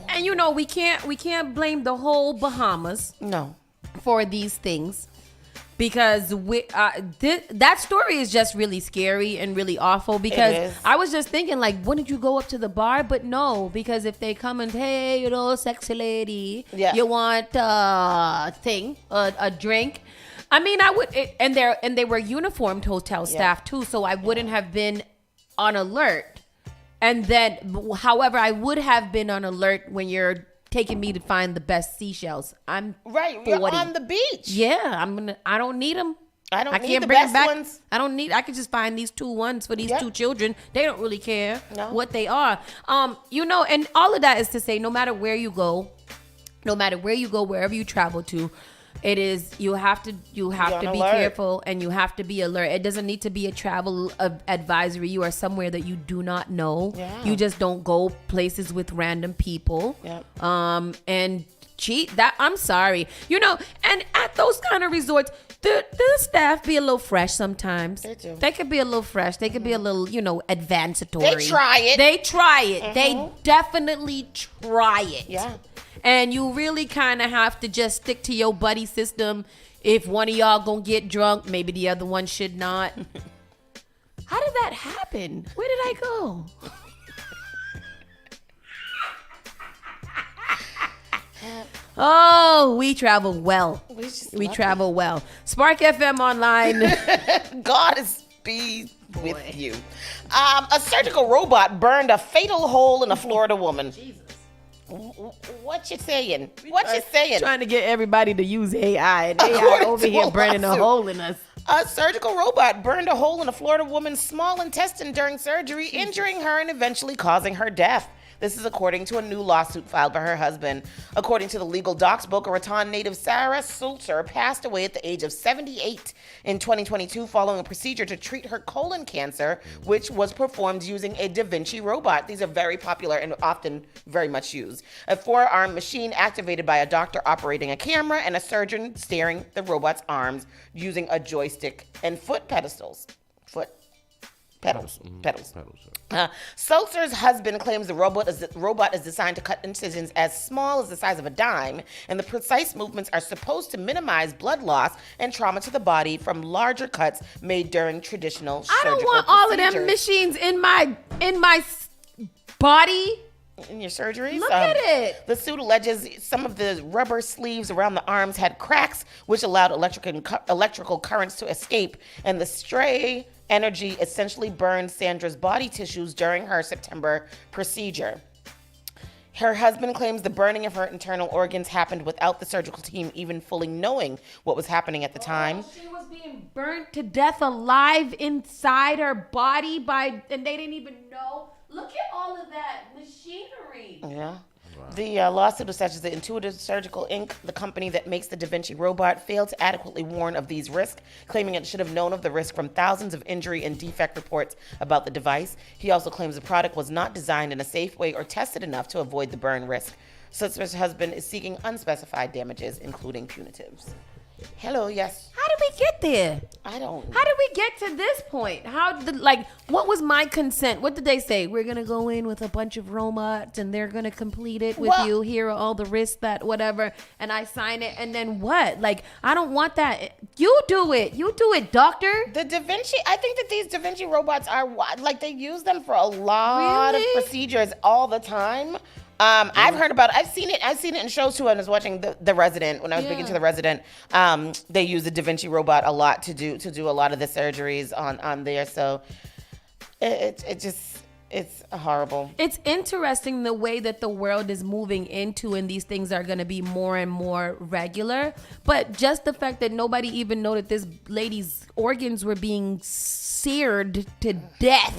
And you know we can't blame the whole Bahamas. No, for these things. Because that story is just really scary and really awful. Because I was just thinking, like, wouldn't you go up to the bar? But no, because if they come and, hey, you know, sexy lady, you want a drink. I mean, I would, and they were uniformed hotel staff too, so I wouldn't have been on alert. And then, however, I would have been on alert when you're taking me to find the best seashells. I'm 40. You're on the beach. Yeah, I don't need them. I can't bring the best ones. I can just find these 2 ones for these 2 children. They don't really care what they are. You know, and all of that is to say, no matter where you go, wherever you travel to, it is you have to be careful and you have to be alert. It doesn't need to be a travel advisory. You are somewhere that you do not know. Yeah. You just don't go places with random people. Yep. And cheat. That I'm sorry. You know, and at those kind of resorts, the staff be a little fresh sometimes. They do. They could be a little fresh. They could be a little, you know, advancatory. They try it. Mm-hmm. They definitely try it. Yeah. And you really kind of have to just stick to your buddy system. If one of y'all gonna get drunk, maybe the other one should not. How did that happen? Where did I go? Oh, we travel well. We travel well. Spark FM Online. God is be with you. A surgical robot burned a fatal hole in a Florida woman. Jesus. What you saying? What you saying? Trying to get everybody to use AI, and AI over here burning a hole in us. A surgical robot burned a hole in a Florida woman's small intestine during surgery, injuring her and eventually causing her death. This is according to a new lawsuit filed by her husband. According to the legal docs, Boca Raton native Sarah Sulzer passed away at the age of 78 in 2022 following a procedure to treat her colon cancer, which was performed using a Da Vinci robot. These are very popular and often very much used. A 4-arm machine activated by a doctor operating a camera and a surgeon steering the robot's arms using a joystick and foot pedestals. Pedals. Sulzer's husband claims the robot is designed to cut incisions as small as the size of a dime, and the precise movements are supposed to minimize blood loss and trauma to the body from larger cuts made during traditional surgical I don't want all of them machines in my body. In your surgeries? Look at it. The suit alleges some of the rubber sleeves around the arms had cracks, which allowed electrical currents to escape, and the stray energy essentially burned Sandra's body tissues during her September procedure. Her husband claims the burning of her internal organs happened without the surgical team even fully knowing what was happening at the time. She was being burnt to death alive inside her body and they didn't even know. Look at all of that machinery. Yeah. The lawsuit alleges that Intuitive Surgical Inc., the company that makes the Da Vinci robot, failed to adequately warn of these risks, claiming it should have known of the risk from thousands of injury and defect reports about the device. He also claims the product was not designed in a safe way or tested enough to avoid the burn risk. Sulzer's husband is seeking unspecified damages, including punitives. Hello, yes. How did we get there? I don't. How did we get to this point? What was my consent? What did they say? We're gonna go in with a bunch of robots and they're gonna complete it with you. Here are all the risks, that whatever, and I sign it, and then what? I don't want that. You do it. You do it, doctor. The Da Vinci. I think that these Da Vinci robots are they use them for a lot of procedures all the time. I've heard about it. I've seen it in shows too. I was watching The Resident when I was big into The Resident. They use the Da Vinci robot a lot to do a lot of the surgeries on there. So it's horrible. It's interesting the way that the world is moving into, and these things are going to be more and more regular. But just the fact that nobody even know that this lady's organs were being seared to death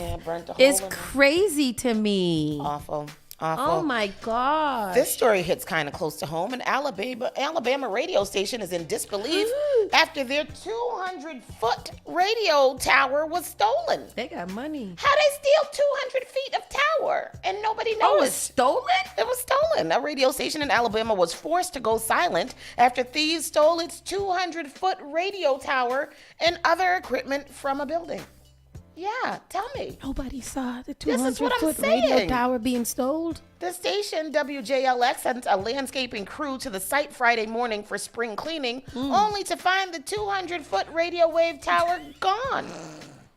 is crazy to me. Awful. Oh my God. This story hits kind of close to home. An Alabama radio station is in disbelief after their 200-foot radio tower was stolen. They got money. How they steal 200 feet of tower and nobody noticed? Oh, it was stolen? It was stolen. A radio station in Alabama was forced to go silent after thieves stole its 200-foot radio tower and other equipment from a building. Yeah, tell me. Nobody saw the 200-foot radio tower being stolen. The station, WJLX, sent a landscaping crew to the site Friday morning for spring cleaning, only to find the 200-foot radio wave tower gone.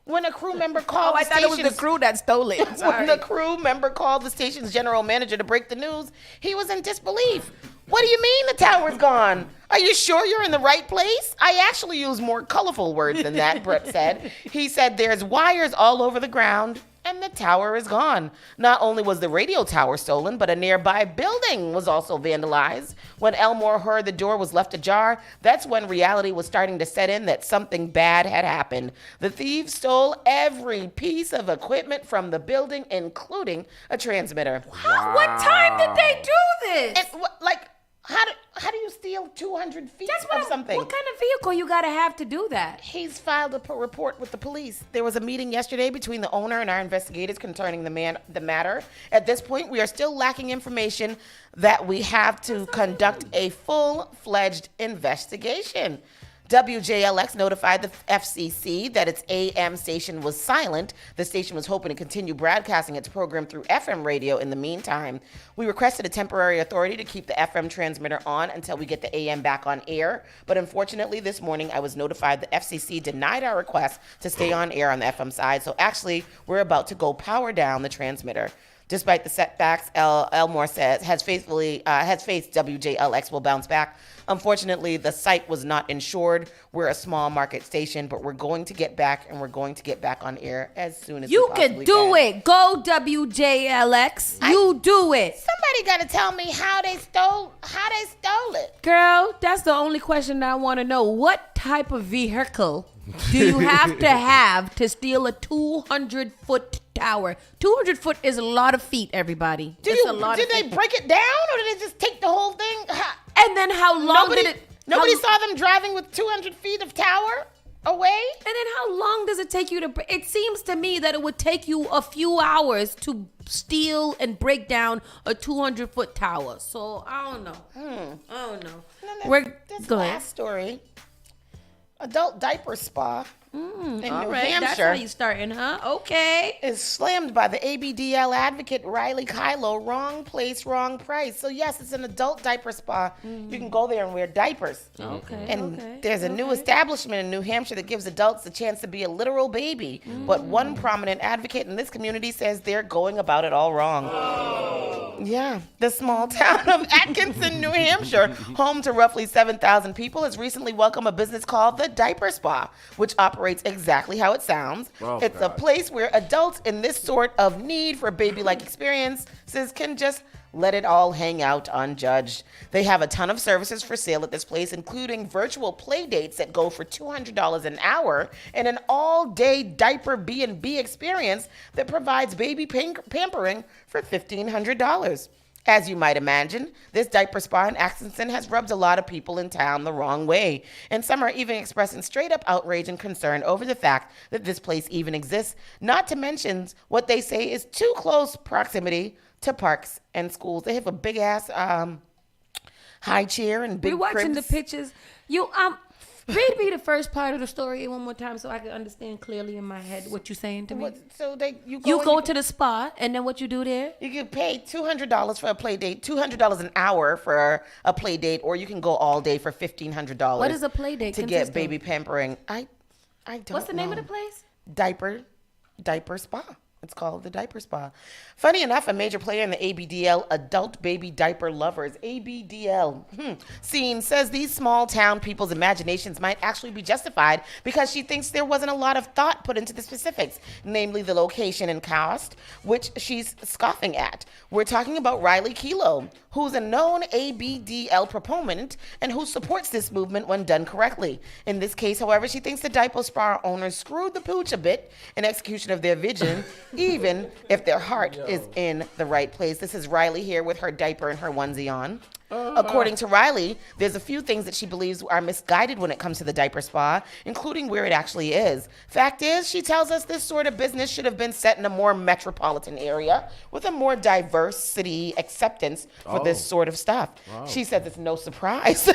When a crew member called I thought it was the crew that stole it. When the crew member called the station's general manager to break the news, he was in disbelief. What do you mean the tower's gone? Are you sure you're in the right place? I actually use more colorful words than that, Brett said. He said there's wires all over the ground and the tower is gone. Not only was the radio tower stolen, but a nearby building was also vandalized. When Elmore heard the door was left ajar, that's when reality was starting to set in that something bad had happened. The thieves stole every piece of equipment from the building, including a transmitter. Wow. What time did they do this? How do you steal 200 feet of something? What kind of vehicle you gotta have to do that? He's filed a report with the police. There was a meeting yesterday between the owner and our investigators concerning the matter. At this point, we are still lacking information that we have to conduct a full-fledged investigation. WJLX notified the FCC that its AM station was silent. The station was hoping to continue broadcasting its program through FM radio in the meantime. We requested a temporary authority to keep the FM transmitter on until we get the AM back on air. But unfortunately, this morning I was notified the FCC denied our request to stay on air on the FM side. So actually, we're about to go power down the transmitter. Despite the setbacks, Elmore says has faced WJLX will bounce back. Unfortunately, the site was not insured. We're a small market station, but we're going to get back, and we're going to get back on air as soon as You we can possibly do it. Go WJLX. You do it. Somebody got to tell me how they stole it. Girl, that's the only question I want to know. What type of vehicle do you have to steal a 200-foot tower? 200 foot is a lot of feet, everybody. Did they break it down, or did they just take the whole thing? And then how long did it... Nobody saw them driving with 200 feet of tower away? And then how long does it take you to... It seems to me that it would take you a few hours to steal and break down a 200-foot tower. So, I don't know. I don't know. This Go ahead. last story. Adult diaper spa in New Hampshire. That's how you starting, huh? Okay. Is slammed by the ABDL advocate Riley Kylo. Wrong place, wrong price. So yes, it's an adult diaper spa. You can go there and wear diapers. Okay. And there's a new establishment in New Hampshire that gives adults the chance to be a literal baby. But one prominent advocate in this community says they're going about it all wrong. Yeah, the small town of Atkinson, New Hampshire, home to roughly 7,000 people, has recently welcomed a business called the Diaper Spa, which operates exactly how it sounds. It's a place where adults in this sort of need for baby-like experiences can just let it all hang out unjudged. They have a ton of services for sale at this place, including virtual play dates that go for $200 an hour and an all-day diaper B&B experience that provides baby pampering for $1,500. As you might imagine, this diaper spa in Atkinson has rubbed a lot of people in town the wrong way, and some are even expressing straight-up outrage and concern over the fact that this place even exists, not to mention what they say is too close proximity to parks and schools. They have a big-ass high chair and big We're watching cribs. the pictures. Read me the first part of the story one more time so I can understand clearly in my head what you're saying to me. You go to the spa, and then what you do there? You can pay $200 for a play date, $200 an hour for a play date, or you can go all day for $1,500. What is a play date to get baby pampering? I don't know. What's the name of the place? Diaper Spa. It's called the Diaper Spa. Funny enough, a major player in the ABDL, Adult Baby Diaper Lovers, ABDL, scene says these small town people's imaginations might actually be justified because she thinks there wasn't a lot of thought put into the specifics, namely the location and cost, which she's scoffing at. We're talking about Riley Kelo, who's a known ABDL proponent and who supports this movement when done correctly. In this case, however, she thinks the diaper spa owners screwed the pooch a bit in execution of their vision, even if their heart is in the right place. This is Riley here with her diaper and her onesie on. According to Riley, there's a few things that she believes are misguided when it comes to the diaper spa, including where it actually is. Fact is, she tells us this sort of business should have been set in a more metropolitan area with a more diverse city acceptance for this sort of stuff. Wow. She says it's no surprise.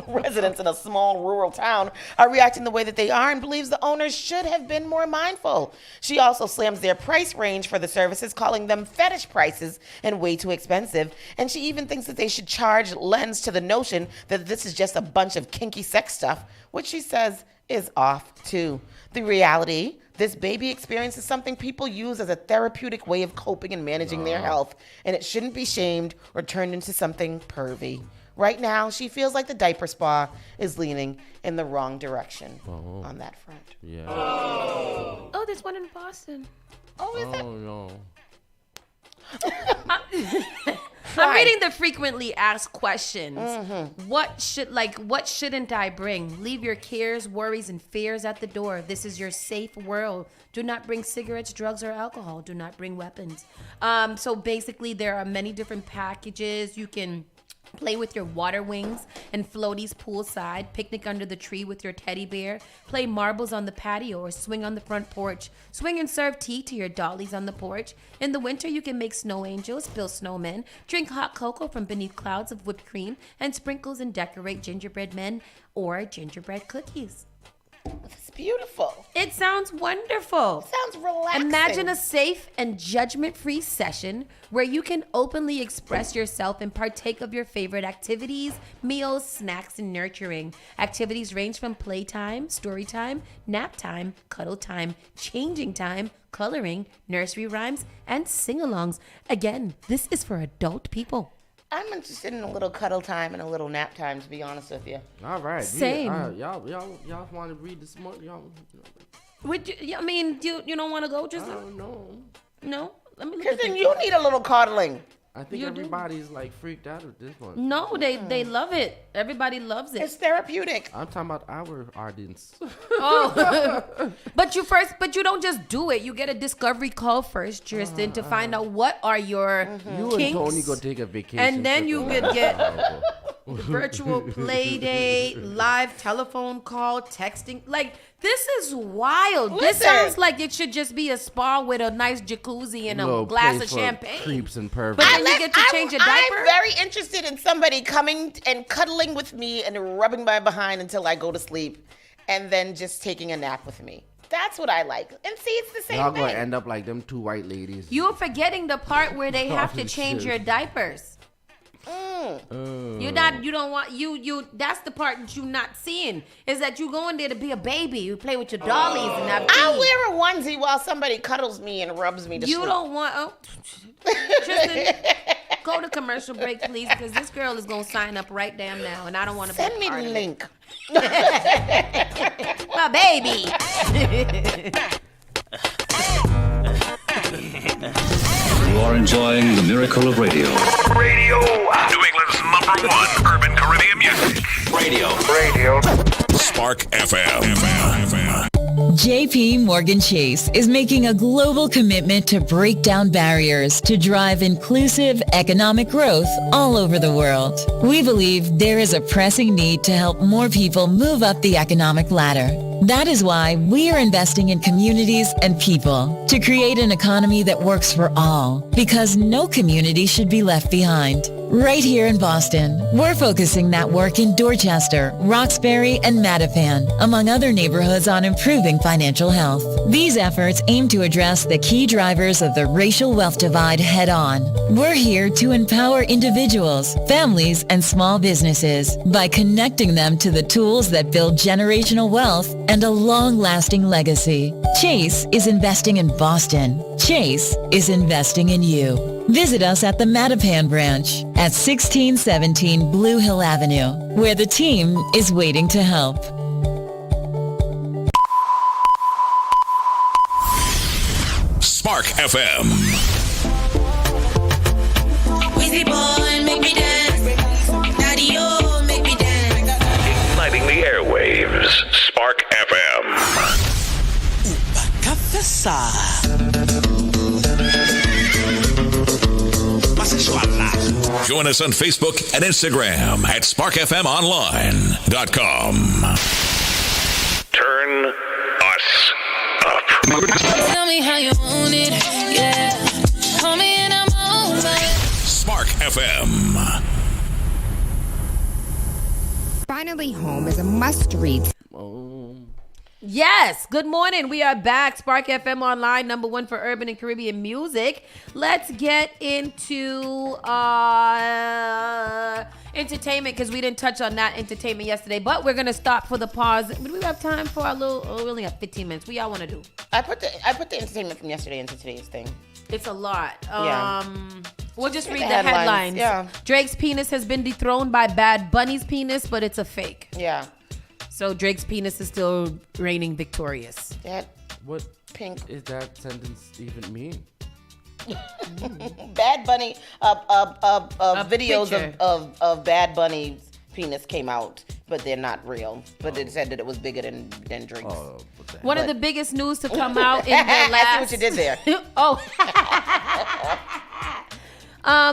Residents in a small rural town are reacting the way that they are and believes the owners should have been more mindful. She also slams their price range for the services, calling them fetish prices and way too expensive. And she even thinks that they should charge lends to the notion that this is just a bunch of kinky sex stuff, which she says is off too. The reality, this baby experience is something people use as a therapeutic way of coping and managing their health, and it shouldn't be shamed or turned into something pervy. Right now, she feels like the diaper spa is leaning in the wrong direction on that front. Yeah. Oh, there's one in Boston. Oh, is that? Oh, no. I'm reading the frequently asked questions. Mm-hmm. What shouldn't I bring? Leave your cares, worries, and fears at the door. This is your safe world. Do not bring cigarettes, drugs, or alcohol. Do not bring weapons. So basically, there are many different packages. You can play with your water wings and floaties poolside, picnic under the tree with your teddy bear, play marbles on the patio or swing on the front porch, swing and serve tea to your dollies on the porch. In the winter, you can make snow angels, build snowmen, drink hot cocoa from beneath clouds of whipped cream, and sprinkles and decorate gingerbread men or gingerbread cookies. It's beautiful. It sounds wonderful. Sounds relaxing. Imagine a safe and judgment-free session where you can openly express yourself and partake of your favorite activities, meals, snacks, and nurturing. Activities range from playtime, story time, nap time, cuddle time, changing time, coloring, nursery rhymes, and sing-alongs. Again, this is for adult people. I'm interested in a little cuddle time and a little nap time, to be honest with you. All right. Same. Y'all want to read this morning? Would you? I mean, you don't want to go? Just no. No. Let me look Because at then this. you need a little cuddling. I think everybody's like freaked out at this one. No, they love it. Everybody loves it. It's therapeutic. I'm talking about our audience. Oh, but you don't just do it. You get a discovery call first, Tristan, to find out what are your You kinks. and Tony go take a vacation. And then you trip. could get virtual play date, live telephone call, texting. Like, this is wild. This Listen. sounds like it should just be a spa with a nice jacuzzi and a Little glass place of for champagne. Creeps and perverts. But then you get to change a diaper. I'm very interested in somebody coming and cuddling with me and rubbing my behind until I go to sleep, and then just taking a nap with me. That's what I like. And see, it's the same Y'all thing. gonna end up like them two white ladies. You're forgetting the part where they have to Oh, change shit. your diapers. You don't want that's the part that you're not seeing, is that you go in there to be a baby. You play with your dollies and have I'll tea. wear a onesie while somebody cuddles me and rubs me to You sleep. don't want Tristan, go to commercial break, please, because this girl is gonna sign up right damn now, and I don't want to Send be me part the of link. it. My baby. You are enjoying the miracle of radio. Radio. New England's #1 urban Caribbean music. Radio. Spark FM. JP Morgan Chase is making a global commitment to break down barriers to drive inclusive economic growth all over the world. We believe there is a pressing need to help more people move up the economic ladder. That is why we are investing in communities and people to create an economy that works for all, because no community should be left behind. Right here in Boston, we're focusing that work in Dorchester, Roxbury, and Mattapan, among other neighborhoods, on improving financial health. These efforts aim to address the key drivers of the racial wealth divide head-on. We're here to empower individuals, families, and small businesses by connecting them to the tools that build generational wealth and a long-lasting legacy. Chase is investing in Boston. Chase is investing in you. Visit us at the Mattapan branch at 1617 Blue Hill Avenue, where the team is waiting to help. Spark FM. Wheezy boy, make me dance. Daddy, oh, make me dance. Igniting the airwaves. Spark FM. Join us on Facebook and Instagram at sparkfmonline.com. Turn us up. Tell me how you want it, yeah. Call me and I'm over it. Spark FM. Finally Home is a must-read. Yes, good morning. We are back. Spark FM Online, #1 for urban and Caribbean music. Let's get into entertainment, because we didn't touch on that entertainment yesterday. But we're gonna stop for the pause. Do we have time for a little? Oh, we only have 15 minutes. What y'all want to do? I put the entertainment from yesterday into today's thing. It's a lot. Yeah. We'll just read The the headlines. Yeah. Drake's penis has been dethroned by Bad Bunny's penis, but it's a fake. Yeah. So Drake's penis is still reigning victorious. What pink is that sentence even mean? Bad Bunny videos picture. of Bad Bunny's penis came out, but they're not real. But it said that it was bigger than Drake's. One of the biggest news to come out in the last... I see what you did there.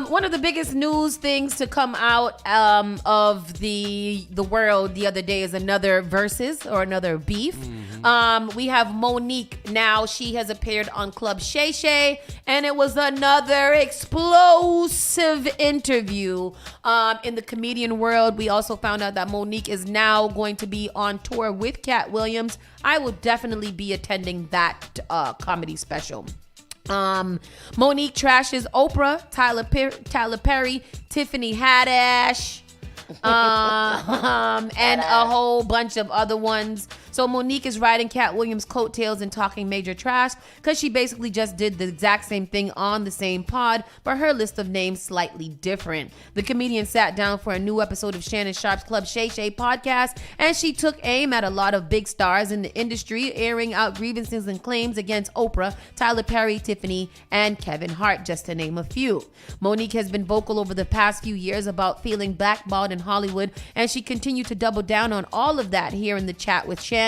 One of the biggest news things to come out of the world the other day is another versus or another beef. We have Monique now. She has appeared on Club Shay Shay, and it was another explosive interview. In the comedian world, we also found out that Monique is now going to be on tour with Cat Williams. I will definitely be attending that comedy special. Monique trashes Oprah, Tyler Perry, Tiffany Haddish, and a whole bunch of other ones. So Monique is riding Cat Williams' coattails and talking major trash because she basically just did the exact same thing on the same pod, but her list of names slightly different. The comedian sat down for a new episode of Shannon Sharp's Club Shay Shay podcast, and she took aim at a lot of big stars in the industry, airing out grievances and claims against Oprah, Tyler Perry, Tiffany, and Kevin Hart, just to name a few. Monique has been vocal over the past few years about feeling blackballed in Hollywood, and she continued to double down on all of that here in the chat with Shannon.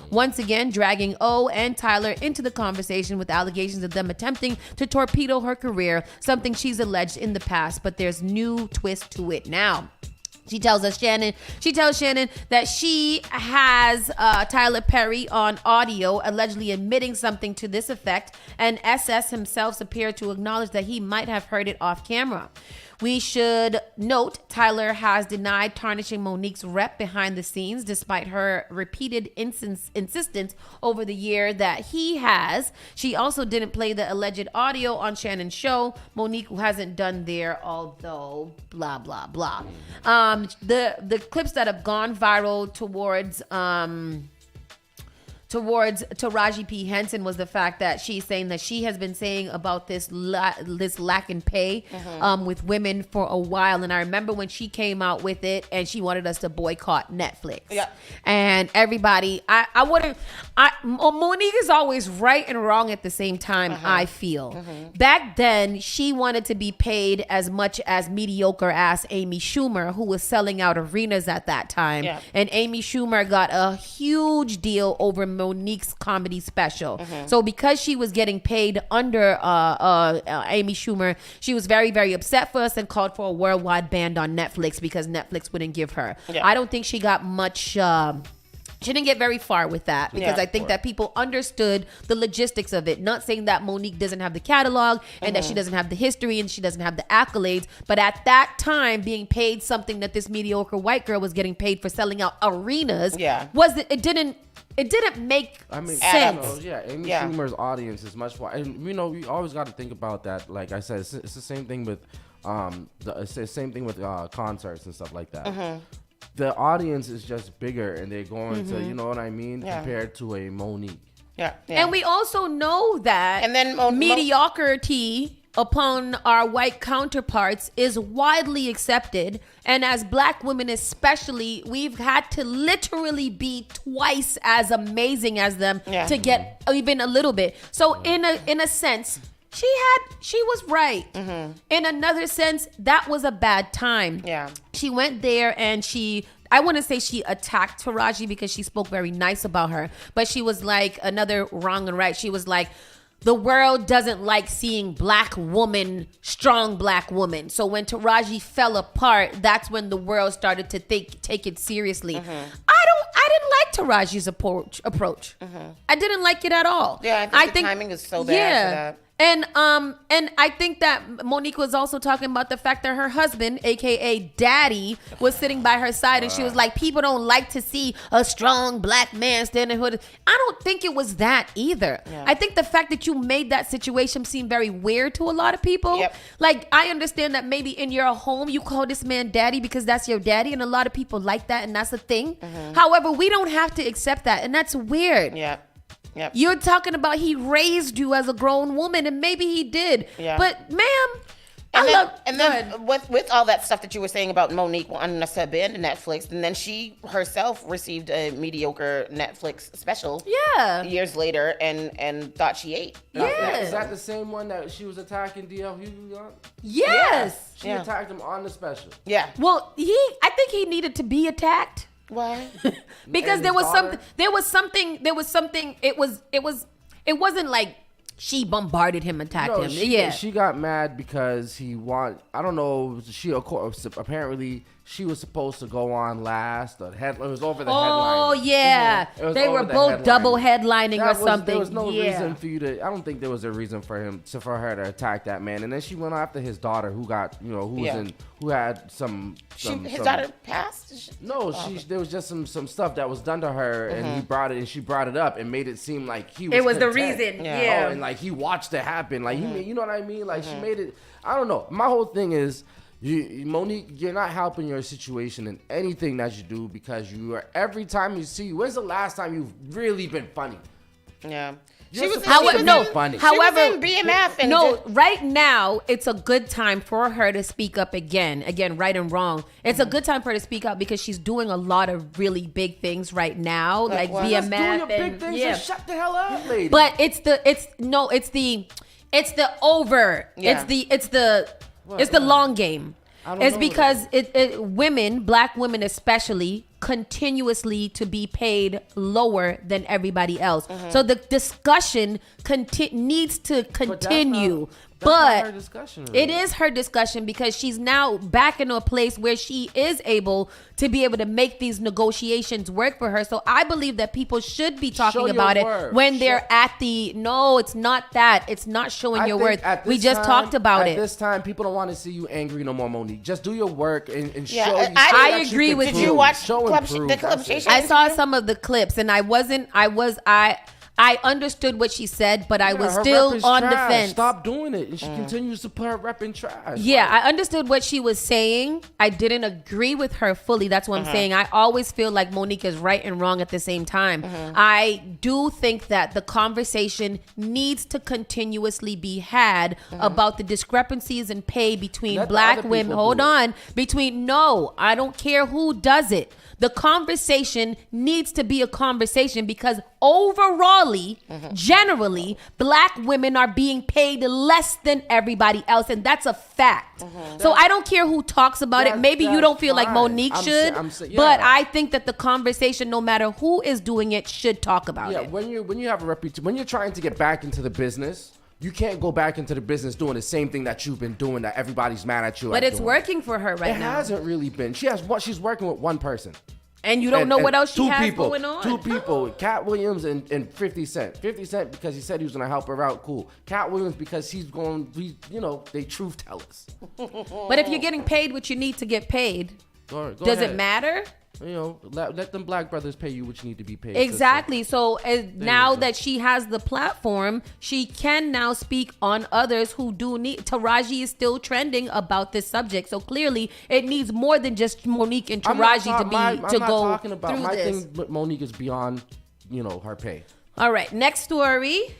Once again, dragging O and Tyler into the conversation with allegations of them attempting to torpedo her career, something she's alleged in the past, but there's new twist to it now. She tells Shannon that she has Tyler Perry on audio allegedly admitting something to this effect, and SS himself appeared to acknowledge that he might have heard it off camera. We should note Tyler has denied tarnishing Monique's rep behind the scenes despite her repeated insistence over the year that he has. She also didn't play the alleged audio on Shannon's show. Monique hasn't done there, although blah, blah, blah. The clips that have gone viral towards Taraji P. Henson was the fact that she's saying that she has been saying about this lack in pay with women for a while. And I remember when she came out with it and she wanted us to boycott Netflix. Yeah. And everybody, Monique is always right and wrong at the same time, I feel. Back then, she wanted to be paid as much as mediocre ass Amy Schumer, who was selling out arenas at that time. Yeah. And Amy Schumer got a huge deal over Monique's comedy special. So because she was getting paid under Amy Schumer, she was very, very upset for us and called for a worldwide ban on Netflix because Netflix wouldn't give her. Yeah. I don't think she got much... she didn't get very far with that because I think that people understood the logistics of it. Not saying that Monique doesn't have the catalog and that she doesn't have the history and she doesn't have the accolades, but at that time, being paid something that this mediocre white girl was getting paid for selling out arenas it didn't make sense. Amy Schumer's audience is much more, and you always got to think about that. Like I said, it's the same thing with concerts and stuff like that. The audience is just bigger, and they're going to, you know what I mean, compared to a Monique. Yeah. And we also know that mediocrity upon our white counterparts is widely accepted, and as black women especially, we've had to literally be twice as amazing as them to get even a little bit. So in a sense, she was right. In another sense, that was a bad time. Yeah. She went there and I want to say she attacked Taraji because she spoke very nice about her, but she was like another wrong and right. She was like, the world doesn't like seeing strong black women. So when Taraji fell apart, that's when the world started to take it seriously. I didn't like Taraji's approach. I didn't like it at all. Yeah, I think the timing is so bad for that. And I think that Monique was also talking about the fact that her husband, aka Daddy, was sitting by her side, and she was like, "People don't like to see a strong black man standing hood." I don't think it was that either. Yeah. I think the fact that you made that situation seem very weird to a lot of people. Yep. Like, I understand that maybe in your home you call this man Daddy because that's your daddy, and a lot of people like that, and that's a thing. However, we don't have to accept that, and that's weird. Yeah. Yep. You're talking about he raised you as a grown woman, and maybe he did. Yeah. But, ma'am, and then with all that stuff that you were saying about Monique wanting us to abandon Netflix, and then she herself received a mediocre Netflix special years later and thought she ate. Yeah. Is that the same one that she was attacking DL Hughley on? Yes. She attacked him on the special. Yeah. Well, I think he needed to be attacked. Why? Because there was something. It wasn't like she bombarded him, attacked him. She got mad because I don't know. Apparently she was supposed to go on last. It was over the headline. Oh yeah, they were both double headlining or something. There was no reason for you to. I don't think there was a reason for her to attack that man. And then she went after his daughter, who got who had some. His daughter passed. No, there was just some stuff that was done to her, and she brought it up and made it seem like he was. It was content. the reason. Oh, and like he watched it happen. Like you know what I mean? Like she made it. I don't know. My whole thing is. Monique, you're not helping your situation in anything that you do because every time you see, when's the last time you've really been funny? Yeah. She was funny. However, she was in BMF and right now it's a good time for her to speak up again, right and wrong. It's a good time for her to speak up because she's doing a lot of really big things right now, like BMF. Do your big things and shut the hell up, lady. But it's the over. Yeah. It's the long game. It's because women, black women especially, continuously to be paid lower than everybody else. So the discussion needs to continue. But her discussion, it is her discussion because she's now back in a place where she is able to be able to make these negotiations work for her. So I believe that people should be talking about it when they're at the. No, it's not that. It's not showing your worth. We just talked about it. At this time, people don't want to see you angry no more, Monique. Just do your work and show. I agree with you. Did you watch the Club Shay Shay? I saw some of the clips and I understood what she said, but I was still on the fence. Stop doing it. And she continues to put her rep in trash. Yeah, I understood what she was saying. I didn't agree with her fully. That's what I'm saying. I always feel like Monique is right and wrong at the same time. I do think that the conversation needs to continuously be had about the discrepancies in pay between black women. Hold on. I don't care who does it. The conversation needs to be a conversation because overall, generally, black women are being paid less than everybody else, and that's a fact. So I don't care who talks about it. Maybe you don't feel like Monique should, but I think that the conversation, no matter who is doing it, should talk about it. When you have a reputation, when you're trying to get back into the business, you can't go back into the business doing the same thing that you've been doing that everybody's mad at you. But it's working for her right now. It hasn't really been. She's working with one person. And you don't know what else she has going on. Two people, Cat Williams and 50 Cent. 50 Cent because he said he was going to help her out, cool. Cat Williams because they truth tellers. But if you're getting paid what you need to get paid, does it matter? Let them black brothers pay you what you need to be paid. Exactly. So now that she has the platform, she can now speak on others who do need. Taraji is still trending about this subject. So clearly it needs more than just Monique and Taraji to go through this. My thing with Monique is beyond, her pay. All right. Next story.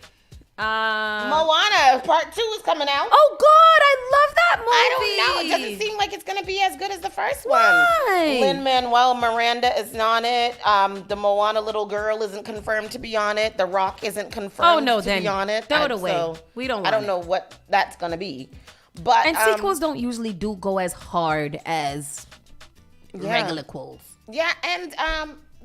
Moana Part 2 is coming out. Oh God, I love that movie. I don't know. It doesn't seem like it's going to be as good as the first one. Why? Lin-Manuel Miranda is on it. The Moana little girl isn't confirmed to be on it. The Rock isn't confirmed to be on it. Throw it away. So we don't. I don't know what that's going to be. But sequels don't usually go as hard as regular quotes. Yeah, and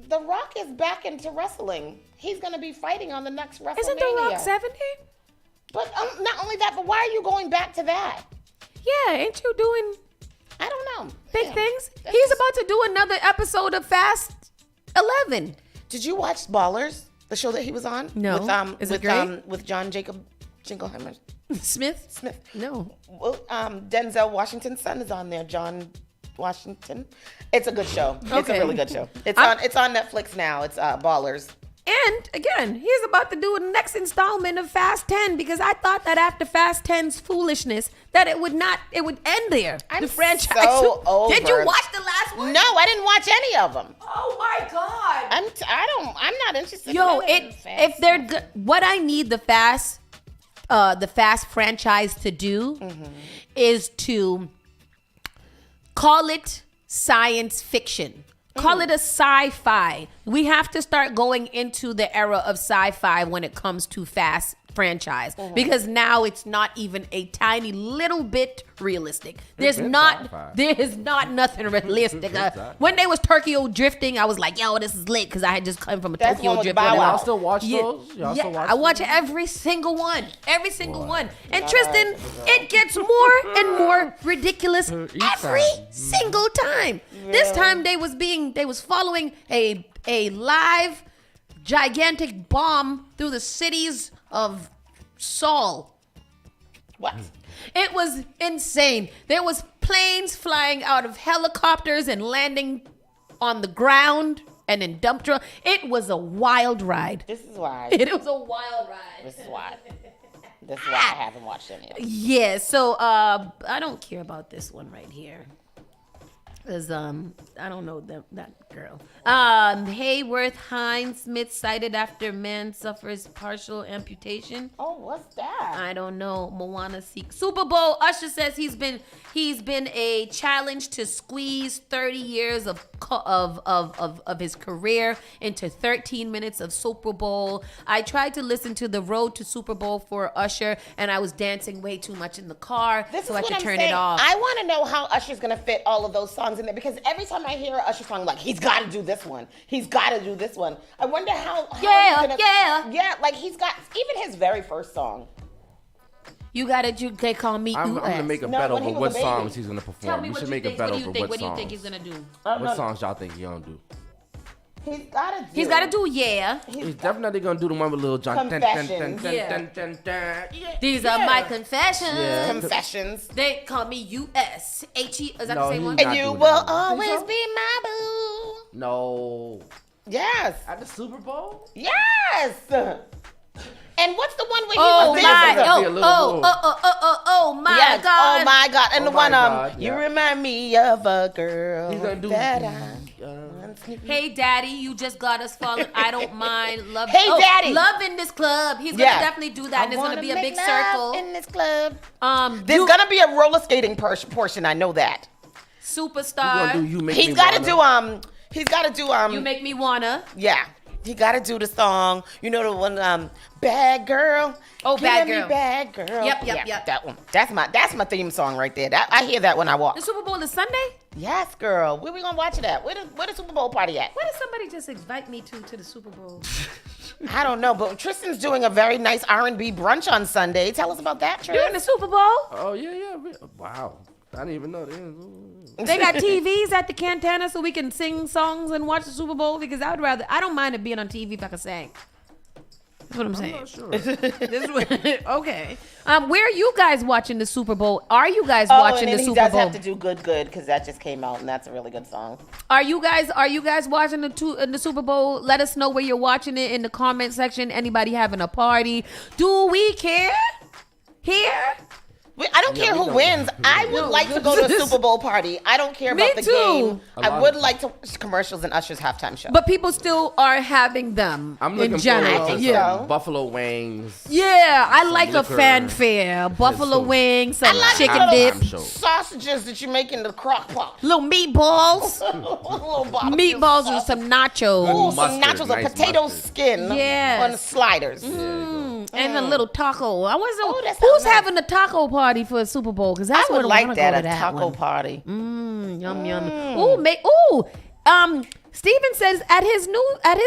The Rock is back into wrestling. He's going to be fighting on the next WrestleMania. Isn't The Rock 70? But not only that, but why are you going back to that? Yeah, ain't you doing... I don't know. Big things? He's about to do another episode of Fast 11. Did you watch Ballers, the show that he was on? No. Is it great? With John Jacob Jingleheimer. Smith? No. Well, Denzel Washington's son is on there, John Washington. It's a good show. It's a really good show. It's on Netflix now. It's Ballers. And again, he's about to do a next installment of Fast 10 because I thought that after Fast 10's foolishness that it would end there. I'm the franchise. So over. Did you watch the last one? No, I didn't watch any of them. Oh my God. I'm not interested. If they're good, what I need the Fast franchise to do is to call it science fiction. Call it a sci-fi. We have to start going into the era of sci-fi when it comes to Fast franchise because now it's not even a tiny little bit realistic. There is not nothing realistic. When they was Tokyo drifting, I was like, yo, this is lit because I had just come from a Tokyo drift. Y'all still watch those? I watch every single one. And Tristan, it gets more and more ridiculous every single time. Yeah. This time they was following a live gigantic bomb through the cities of Seoul. What? It was insane. There was planes flying out of helicopters and landing on the ground and in dump truck. It was a wild ride. This is why. It was a wild ride. This is why I haven't watched any of it. Yeah, so I don't care about this one right here. Because I don't know that girl. Hayworth Hines Smith cited after man suffers partial amputation. Oh, what's that? I don't know. Moana seek Super Bowl. Usher says he's been a challenge to squeeze 30 years of his career into 13 minutes of Super Bowl. I tried to listen to the Road to Super Bowl for Usher, and I was dancing way too much in the car, so I had to turn it off. I want to know how Usher's gonna fit all of those songs in there, because every time I hear an Usher song, I'm like, he's got to do this one. He's got to do this one. I wonder how yeah, like he's got even his very first song. You gotta do. They call me. I'm gonna make a bet over what songs he's gonna perform. Tell me we what should you make think. a bet What do over you think? what What do you songs. think he's gonna do? What songs y'all think he gonna do? He's got to do. Yeah. He's definitely gonna do the one with Lil Jon. Confessions. These are my confessions. Yeah. Confessions. They call me U.S.H.E. Is that the same one? And you will always be my boo. No. Yes. At the Super Bowl? Yes. And what's the one where he oh was my, dancing? oh my yes. God. Oh my God. And the one, God, you remind me of a girl. He's gonna do Hey Daddy, you just got us falling. I don't mind. Love. Hey Daddy. Love in this club. He's gonna definitely do that. And it's gonna be a big circle in this club. There's gonna be a roller skating portion. I know that. Superstar. He's got to do He's got to do You Make Me Wanna. Yeah. He got to do the song. You know the one Bad Girl. Oh, Bad Girl. Bad Girl. Yep. That one. That's my theme song right there. I hear that when I walk. The Super Bowl is Sunday? Yes, girl. Where we gonna watch it at? Where the Super Bowl party at? Where did somebody just invite me to the Super Bowl? I don't know, but Tristan's doing a very nice R&B brunch on Sunday. Tell us about that, Tristan. During the Super Bowl? Oh yeah. Wow. I didn't even know. They got TVs at the Cantana so we can sing songs and watch the Super Bowl, because I don't mind it being on TV if I can sing. That's what I'm saying. Not sure. Okay. Where are you guys watching the Super Bowl? Are you guys watching the Super Bowl? He does have to do Good because that just came out and that's a really good song. Are you guys watching the Super Bowl? Let us know where you're watching it in the comment section. Anybody having a party? Do we care? Here? I don't care who wins. I would like to go to a Super Bowl party. I don't care about the game. I would like to commercials and Usher's halftime show. But people still are having them. I'm looking in general. forward to some Buffalo wings. Yeah, I like a fanfare. Buffalo wings, some chicken dip, sausages that you make in the crock pot, little meatballs, meatballs with some nachos. Ooh, some nachos, a potato skin on sliders. And a little taco. I wonder who's having a taco party for a Super Bowl, because that's what I want to go to. A taco party. Yum. Steven says at his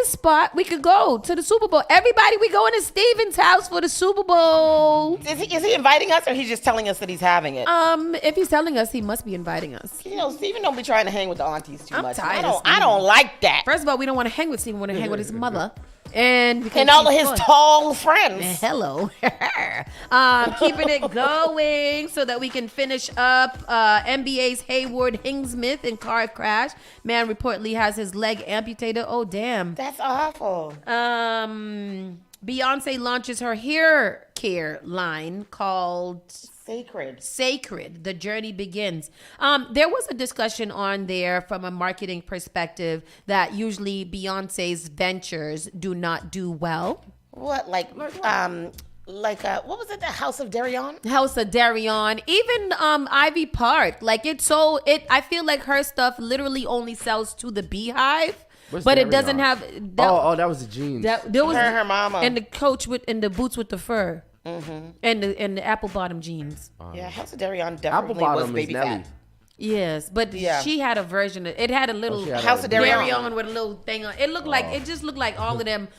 spot we could go to the Super Bowl. Everybody, we going to Steven's house for the Super Bowl. Is he inviting us, or he's just telling us that he's having it? If he's telling us, he must be inviting us. You know, Steven don't be trying to hang with the aunties too much. Tired I don't like that. First of all, we don't want to hang with Steven. We want to hang with his mother. And all of his tall friends. Hello. Keeping it going so that we can finish up NBA's Hayward Hingsmith in car crash. Man reportedly has his leg amputated. Oh, damn. That's awful. Beyonce launches her hair care line called Sacred. The journey begins. There was a discussion on there from a marketing perspective that usually Beyonce's ventures do not do well. What, like what was it? The House of Darion? Even Ivy Park. I feel like her stuff literally only sells to the Beehive. but it doesn't have. That was the jeans. There was her mama and the coach in the boots with the fur, and the apple bottom jeans. Yeah, House of Darion definitely was baby fat. Yes, but she had a version of it. Had a little House of Darion with a little thing on. It looked like it just looked like all of them,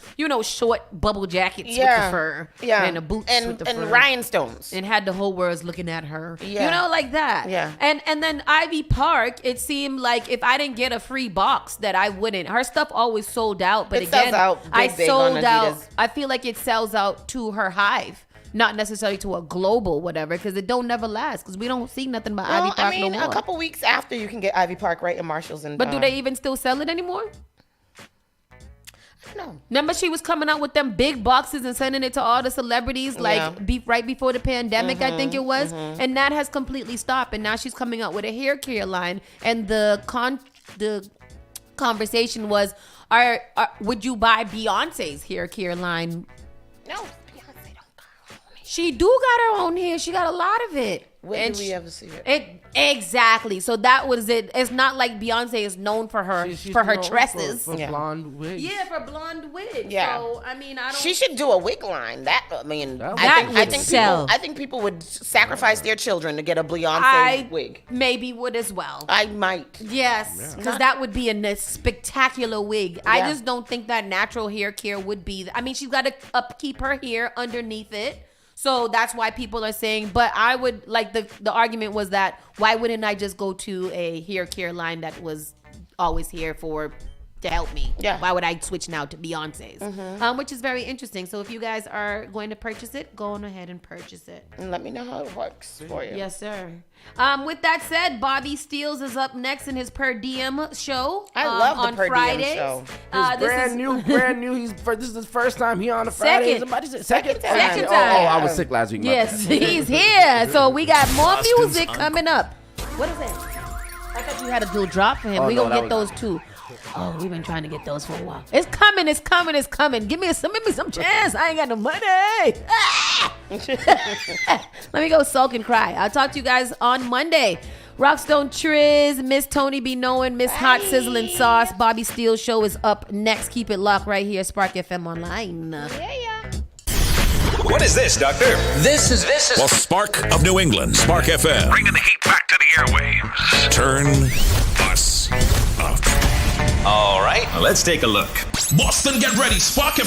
short bubble jackets with the fur, and the boots with the fur. And rhinestones, and had the whole world looking at her, yeah. Like that. Yeah. And then Ivy Park, it seemed like if I didn't get a free box, that I wouldn't. Her stuff always sold out, but it sells out I big sold on out. Adidas. I feel like it sells out to her hive. Not necessarily to a global whatever, because it don't never last. Because we don't see nothing but Ivy Park no more. A couple weeks after you can get Ivy Park right in Marshalls and. But do they even still sell it anymore? No. Remember, she was coming out with them big boxes and sending it to all the celebrities, right before the pandemic, I think it was, and that has completely stopped. And now she's coming out with a hair care line, and the conversation was, would you buy Beyonce's hair care line? No. She do got her own hair. She got a lot of it. When do we ever see it? Exactly. So that was it. It's not like Beyonce is known for her tresses. For blonde wigs. Yeah, for blonde wigs. Yeah. So I mean, I don't. She should do a wig line. I think people would sacrifice their children to get a Beyonce wig. Maybe would as well. I might. Yes, because that would be a spectacular wig. I just don't think that natural hair care would be. I mean, she's got to upkeep her hair underneath it. So that's why people are saying, but I would like the argument was that why wouldn't I just go to a hair care line that was always here to help me? Yeah. Why would I switch now to Beyonce's? Which is very interesting. So if you guys are going to purchase it, go on ahead and purchase it. And let me know how it works for you. Yes, sir. With that said, Bobby Steels is up next in his Per Diem show. I love the on Per Fridays. Diem show. Brand new. This is his first time here on the Fridays. Second time. Oh, I was sick last week. Yes, he's here. So we got more music coming up. What is that? I thought you had a little drop for him. We gonna get those too. Oh, we've been trying to get those for a while. It's coming. Give me some chance. I ain't got no money. Ah! Let me go sulk and cry. I'll talk to you guys on Monday. Rockstone Triz, Miss Tony Be Knowing, Miss Hot Sizzling Sauce, Bobby Steele show is up next. Keep it locked right here, Spark FM Online. Yeah. What is this, Doctor? This is well, Spark of New England, Spark FM. Bringing the heat back to the airwaves. Turn us up. All right, let's take a look. Boston, get ready. Spark FM.